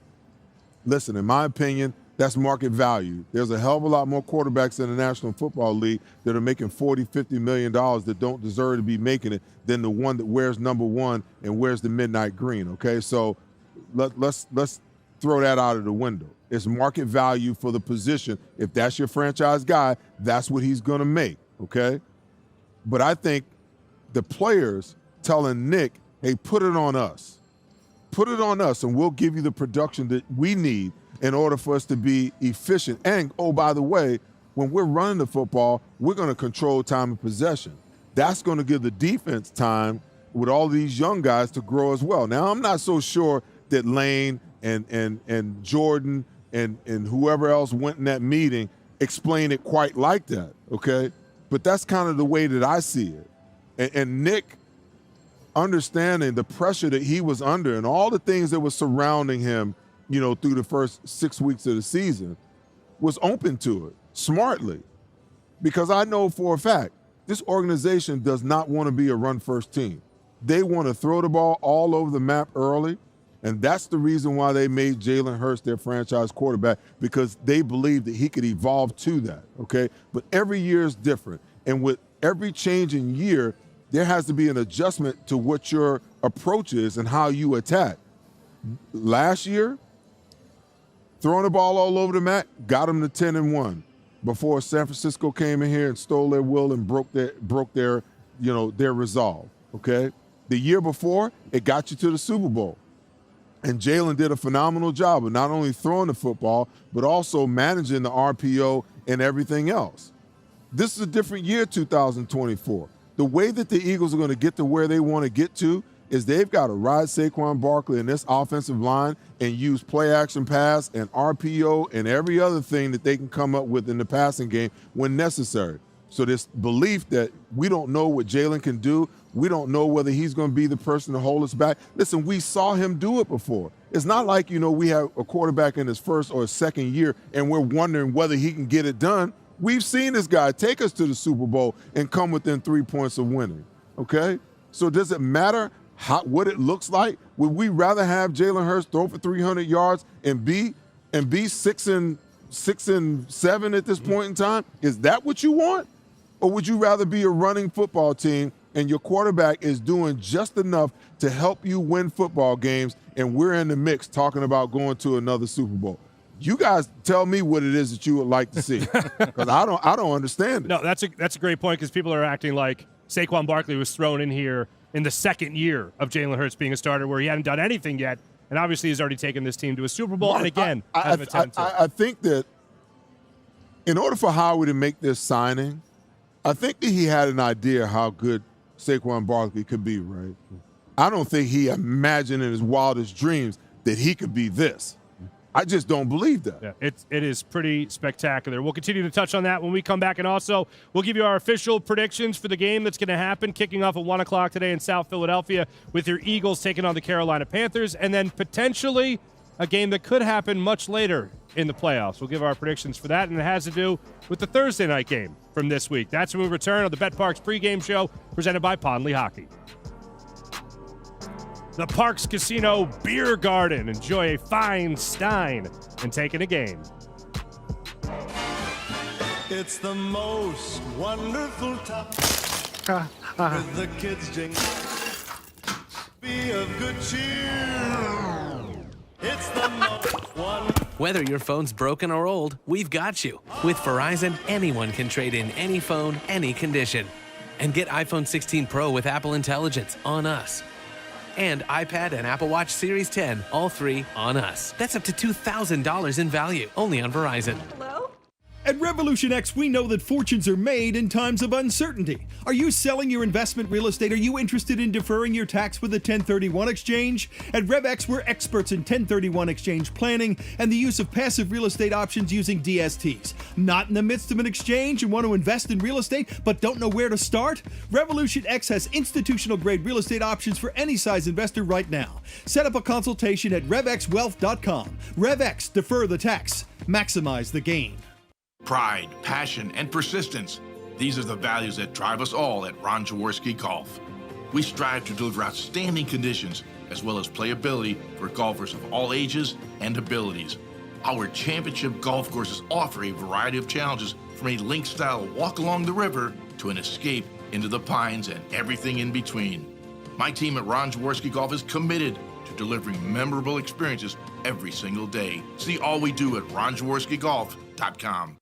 Listen, in my opinion, that's market value. There's a hell of a lot more quarterbacks in the National Football League that are making $40, $50 million that don't deserve to be making it than the one that wears number 1 and wears the midnight green, okay? So let's throw that out of the window. It's market value for the position. If that's your franchise guy, that's what he's going to make, okay? But I think the players telling Nick, hey, put it on us. Put it on us, and we'll give you the production that we need in order for us to be efficient. And, oh, by the way, when we're running the football, we're going to control time of possession. That's going to give the defense time with all these young guys to grow as well. Now, I'm not so sure that Lane and Jordan and whoever else went in that meeting explained it quite like that, okay? But that's kind of the way that I see it. And Nick, understanding the pressure that he was under and all the things that were surrounding him, through the first 6 weeks of the season, was open to it smartly. Because I know for a fact, this organization does not want to be a run-first team. They want to throw the ball all over the map early, and that's the reason why they made Jalen Hurts their franchise quarterback, because they believe that he could evolve to that, okay? But every year is different, and with every change in year, there has to be an adjustment to what your approach is and how you attack. Last year, throwing the ball all over the map got them to 10-1 before San Francisco came in here and stole their will and broke their resolve, okay? The year before, it got you to the Super Bowl. And Jalen did a phenomenal job of not only throwing the football, but also managing the RPO and everything else. This is a different year, 2024. The way that the Eagles are going to get to where they want to get to is they've got to ride Saquon Barkley and this offensive line and use play action pass and RPO and every other thing that they can come up with in the passing game when necessary. So this belief that we don't know what Jalen can do, we don't know whether he's going to be the person to hold us back. Listen, we saw him do it before. It's not like, we have a quarterback in his first or second year and we're wondering whether he can get it done. We've seen this guy take us to the Super Bowl and come within 3 points of winning, okay? So does it matter what it looks like? Would we rather have Jalen Hurts throw for 300 yards and be 6-7 at this point in time? Is that what you want? Or would you rather be a running football team and your quarterback is doing just enough to help you win football games and we're in the mix talking about going to another Super Bowl? You guys tell me what it is that you would like to see, because I don't understand it. No, that's a great point, because people are acting like Saquon Barkley was thrown in here in the second year of Jalen Hurts being a starter, where he hadn't done anything yet, and obviously he's already taken this team to a Super Bowl. And again, I think that in order for Howard to make this signing, I think that he had an idea how good Saquon Barkley could be, right? I don't think he imagined in his wildest dreams that he could be this. I just don't believe that. Yeah, it is pretty spectacular. We'll continue to touch on that when we come back, and also we'll give you our official predictions for the game that's going to happen, kicking off at 1 o'clock today in South Philadelphia with your Eagles taking on the Carolina Panthers, and then potentially a game that could happen much later in the playoffs. We'll give our predictions for that, and it has to do with the Thursday night game from this week. That's when we return on the betPARX pregame show presented by Lehocky. The Parks Casino Beer Garden. Enjoy a fine stein and take in a game. It's the most wonderful time with the kids jingle. Be of good cheer. It's the most wonderful. Whether your phone's broken or old, we've got you. With Verizon, anyone can trade in any phone, any condition. And get iPhone 16 Pro with Apple Intelligence on us. And iPad and Apple Watch Series 10, all three on us. That's up to $2,000 in value, only on Verizon. At Revolution X, we know that fortunes are made in times of uncertainty. Are you selling your investment real estate? Are you interested in deferring your tax with a 1031 exchange? At RevX, we're experts in 1031 exchange planning and the use of passive real estate options using DSTs. Not in the midst of an exchange and want to invest in real estate but don't know where to start? Revolution X has institutional-grade real estate options for any size investor right now. Set up a consultation at RevXWealth.com. RevX, defer the tax, maximize the gain. Pride, passion, and persistence. These are the values that drive us all at Ron Jaworski Golf. We strive to deliver outstanding conditions as well as playability for golfers of all ages and abilities. Our championship golf courses offer a variety of challenges from a link-style walk along the river to an escape into the pines and everything in between. My team at Ron Jaworski Golf is committed to delivering memorable experiences every single day. See all we do at ronjaworskigolf.com.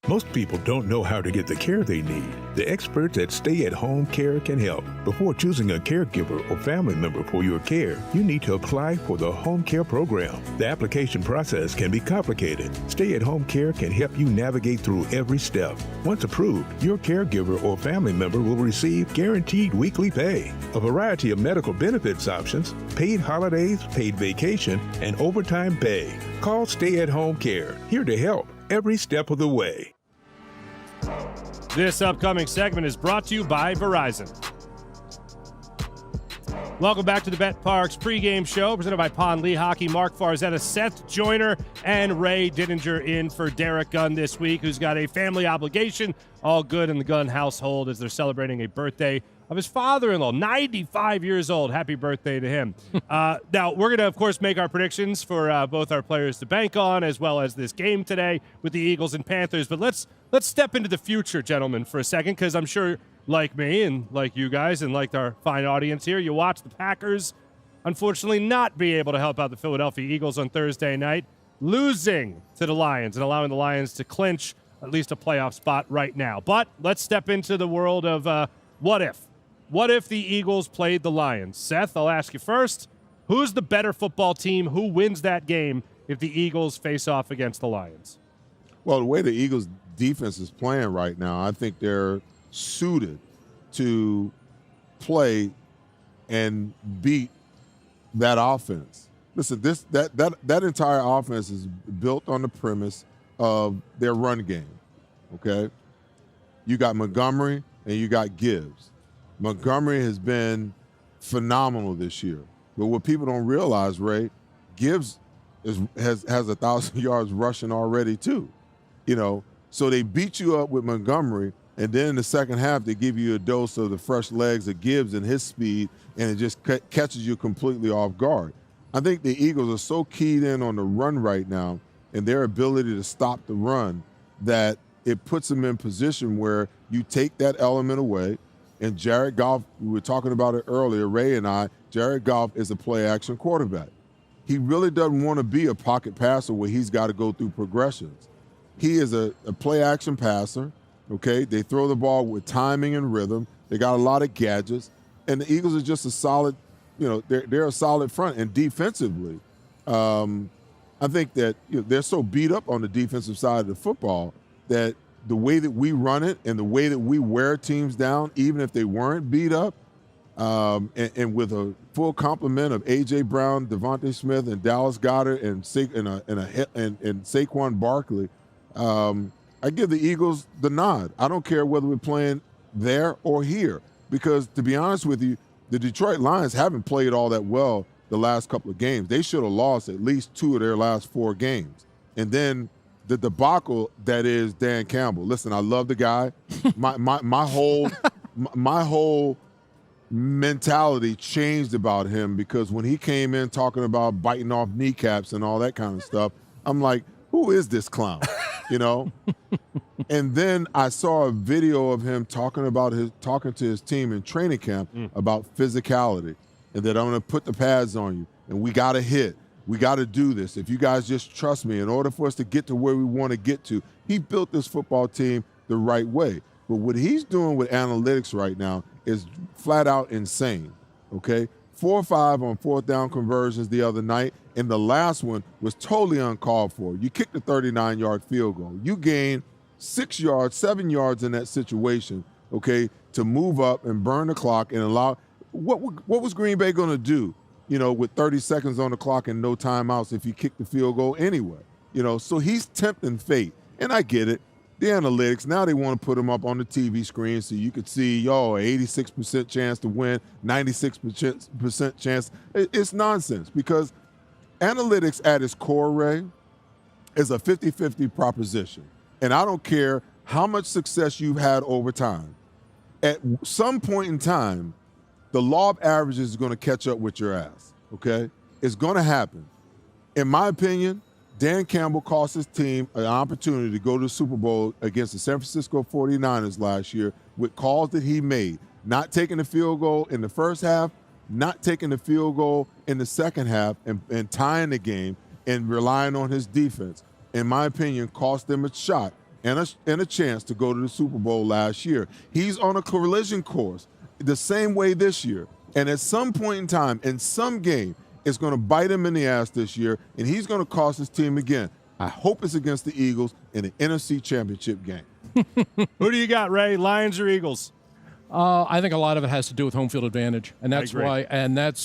Most people don't know how to get the care they need. The experts at Stay at Home Care can help. Before choosing a caregiver or family member for your care, you need to apply for the home care program. The application process can be complicated. Stay at Home Care can help you navigate through every step. Once approved, your caregiver or family member will receive guaranteed weekly pay, a variety of medical benefits options, paid holidays, paid vacation, and overtime pay. Call Stay at Home Care, here to help every step of the way. This upcoming segment is brought to you by Verizon. Welcome back to the betPARX pregame show presented by Lehocky. Marc Farzetta, Seth Joyner, and Ray Dittinger in for Derrick Gunn this week, who's got a family obligation. All good in the Gunn household as they're celebrating a birthday of his father-in-law, 95 years old. Happy birthday to him. Now, we're going to, of course, make our predictions for both our players to bank on as well as this game today with the Eagles and Panthers. But let's step into the future, gentlemen, for a second, because I'm sure, like me and like you guys and like our fine audience here, you watch the Packers, unfortunately, not be able to help out the Philadelphia Eagles on Thursday night, losing to the Lions and allowing the Lions to clinch at least a playoff spot right now. But let's step into the world of what if. What if the Eagles played the Lions? Seth, I'll ask you first. Who's the better football team? Who wins that game if the Eagles face off against the Lions? Well, the way the Eagles defense is playing right now, I think they're suited to play and beat that offense. Listen, that entire offense is built on the premise of their run game, okay? You got Montgomery and you got Gibbs. Montgomery has been phenomenal this year. But what people don't realize, Ray, Gibbs has 1,000 yards rushing already too. You know, so they beat you up with Montgomery, and then in the second half they give you a dose of the fresh legs of Gibbs and his speed, and it just catches you completely off guard. I think the Eagles are so keyed in on the run right now and their ability to stop the run that it puts them in position where you take that element away. And Jared Goff, we were talking about it earlier, Ray and I, Jared Goff is a play-action quarterback. He really doesn't want to be a pocket passer where he's got to go through progressions. He is a play-action passer, okay? They throw the ball with timing and rhythm. They got a lot of gadgets. And the Eagles are just a solid, you know, they're a solid front. And defensively, I think that they're so beat up on the defensive side of the football that the way that we run it and the way that we wear teams down, even if they weren't beat up, and with a full complement of A.J. Brown, Devontae Smith, and Dallas Goedert, and Saquon Barkley, I give the Eagles the nod. I don't care whether we're playing there or here, because to be honest with you, the Detroit Lions haven't played all that well the last couple of games. They should have lost at least 2 of their last 4 games. And then the debacle that is Dan Campbell. Listen, I love the guy. My whole mentality changed about him, because when he came in talking about biting off kneecaps and all that kind of stuff, I'm like, who is this clown? You know? And then I saw a video of him talking to his team in training camp about physicality, and that I'm going to put the pads on you, and we got to hit. We got to do this. If you guys just trust me, in order for us to get to where we want to get to. He built this football team the right way. But what he's doing with analytics right now is flat out insane, okay? 4 or 5 on 4th down conversions the other night, and the last one was totally uncalled for. You kicked a 39-yard field goal. You gained 6 yards, 7 yards in that situation, okay, to move up and burn the clock and allow – what was Green Bay going to do, you know, with 30 seconds on the clock and no timeouts if you kicked the field goal anyway? You know, so he's tempting fate, and I get it. The analytics, now they want to put them up on the TV screen so you could see, 86% chance to win, 96% chance. It's nonsense, because analytics at its core, Ray, is a 50-50 proposition. And I don't care how much success you've had over time. At some point in time, the law of averages is going to catch up with your ass, okay? It's going to happen. In my opinion, Dan Campbell cost his team an opportunity to go to the Super Bowl against the San Francisco 49ers last year with calls that he made. Not taking the field goal in the first half, not taking the field goal in the second half, and tying the game and relying on his defense, in my opinion, cost them a shot and a chance to go to the Super Bowl last year. He's on a collision course the same way this year. And at some point in time, in some game, it's going to bite him in the ass this year, and he's going to cost his team again. I hope it's against the Eagles in the NFC Championship game. Who do you got, Ray? Lions or Eagles? I think a lot of it has to do with home field advantage, and that's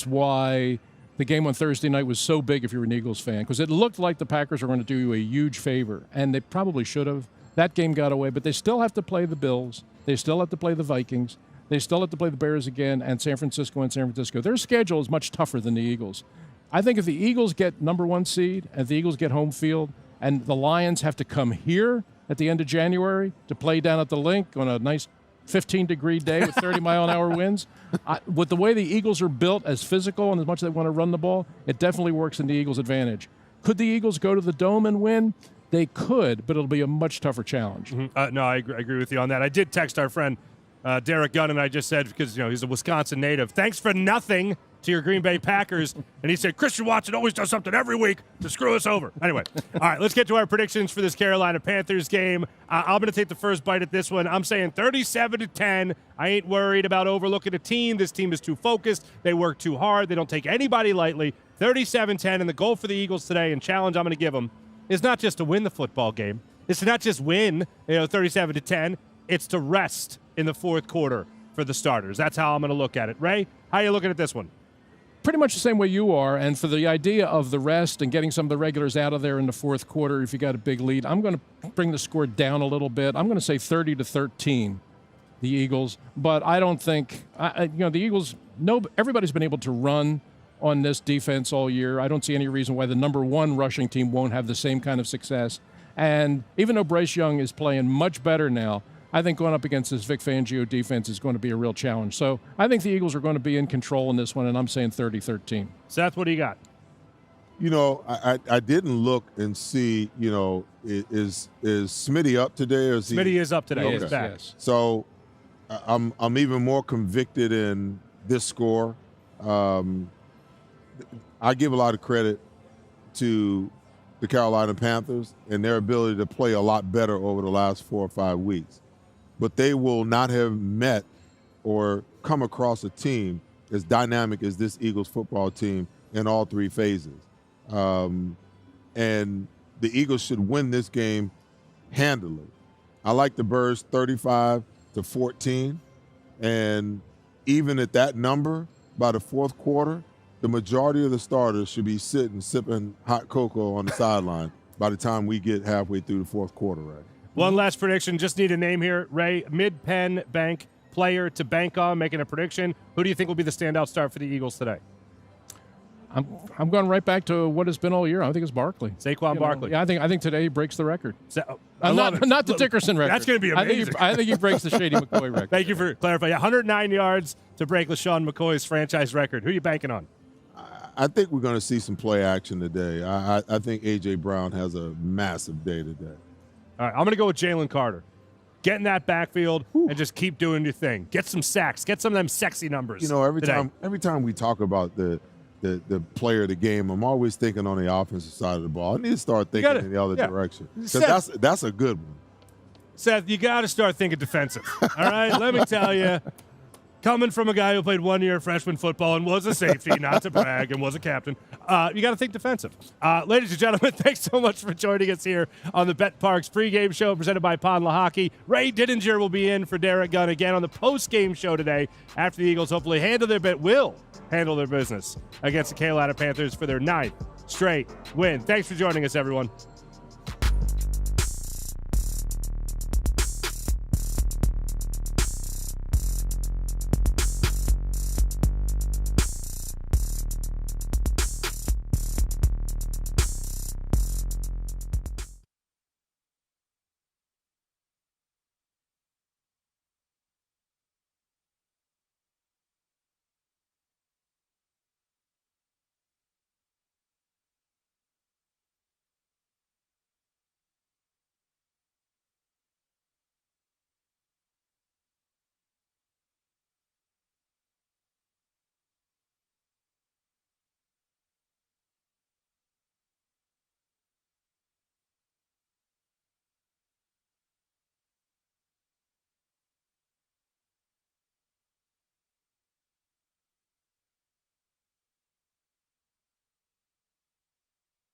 why the game on Thursday night was so big if you're an Eagles fan, because it looked like the Packers were going to do you a huge favor, and they probably should have. That game got away, but they still have to play the Bills. They still have to play the Vikings. They still have to play the Bears again, and San Francisco. Their schedule is much tougher than the Eagles. I think if the Eagles get number 1 seed and the Eagles get home field, and the Lions have to come here at the end of January to play down at the Link on a nice 15-degree day with 30-mile-an-hour winds, with the way the Eagles are built as physical and as much as they want to run the ball, it definitely works in the Eagles' advantage. Could the Eagles go to the Dome and win? They could, but it'll be a much tougher challenge. No, I agree with you on that. I did text our friend Derrick Gunn, and I just said, because he's a Wisconsin native, thanks for nothing to your Green Bay Packers. And he said, Christian Watson always does something every week to screw us over. Anyway, all right, let's get to our predictions for this Carolina Panthers game. I'm going to take the first bite at this one. I'm saying 37-10. I ain't worried about overlooking a team. This team is too focused. They work too hard. They don't take anybody lightly. 37-10, and the goal for the Eagles today, and challenge I'm going to give them, is not just to win the football game. It's to not just win 37-10. It's to rest in the fourth quarter for the starters. That's how I'm going to look at it. Ray, how are you looking at this one? Pretty much the same way you are, and for the idea of the rest and getting some of the regulars out of there in the fourth quarter if you got a big lead, I'm going to bring the score down a little bit. I'm going to say 30-13, the Eagles. But I don't think, the Eagles, everybody's been able to run on this defense all year. I don't see any reason why the number 1 rushing team won't have the same kind of success. And even though Bryce Young is playing much better now, I think going up against this Vic Fangio defense is going to be a real challenge. So I think the Eagles are going to be in control in this one, and I'm saying 30-13. Seth, what do you got? I didn't look and see, is Smitty up today? Or is Smitty is up today. Okay. He's back. Yes. So I'm even more convicted in this score. I give a lot of credit to the Carolina Panthers and their ability to play a lot better over the last 4 or 5 weeks. But they will not have met or come across a team as dynamic as this Eagles football team in all 3 phases. And the Eagles should win this game handily. I like the Birds 35-14. And even at that number, by the fourth quarter, the majority of the starters should be sitting, sipping hot cocoa on the sideline by the time we get halfway through the fourth quarter, Ray. One last prediction. Just need a name here, Ray. Mid-Penn Bank player to bank on, making a prediction. Who do you think will be the standout start for the Eagles today? I'm going right back to what it's been all year. I think it's Barkley. Saquon Barkley. Yeah, I think today he breaks the record. Not the Dickerson record. That's going to be amazing. I think he breaks the Shady McCoy record. Thank you for clarifying. 109 yards to break LaShawn McCoy's franchise record. Who are you banking on? I think we're going to see some play action today. I think A.J. Brown has a massive day today. All right, I'm going to go with Jalen Carter. Get in that backfield and just keep doing your thing. Get some sacks. Get some of them sexy numbers. You know, every time we talk about the player of the game, I'm always thinking on the offensive side of the ball. I need to start thinking in the other direction. Because that's a good one. Seth, you got to start thinking defensive. All right, let me tell you. Coming from a guy who played 1 year of freshman football and was a safety, not to brag, and was a captain, you got to think defensive. Ladies and gentlemen, thanks so much for joining us here on the betPARX pregame show presented by Pond Lehocky. Ray Didinger will be in for Derrick Gunn again on the postgame show today after the Eagles hopefully will handle their business against the Carolina Panthers for their 9th straight win. Thanks for joining us, everyone.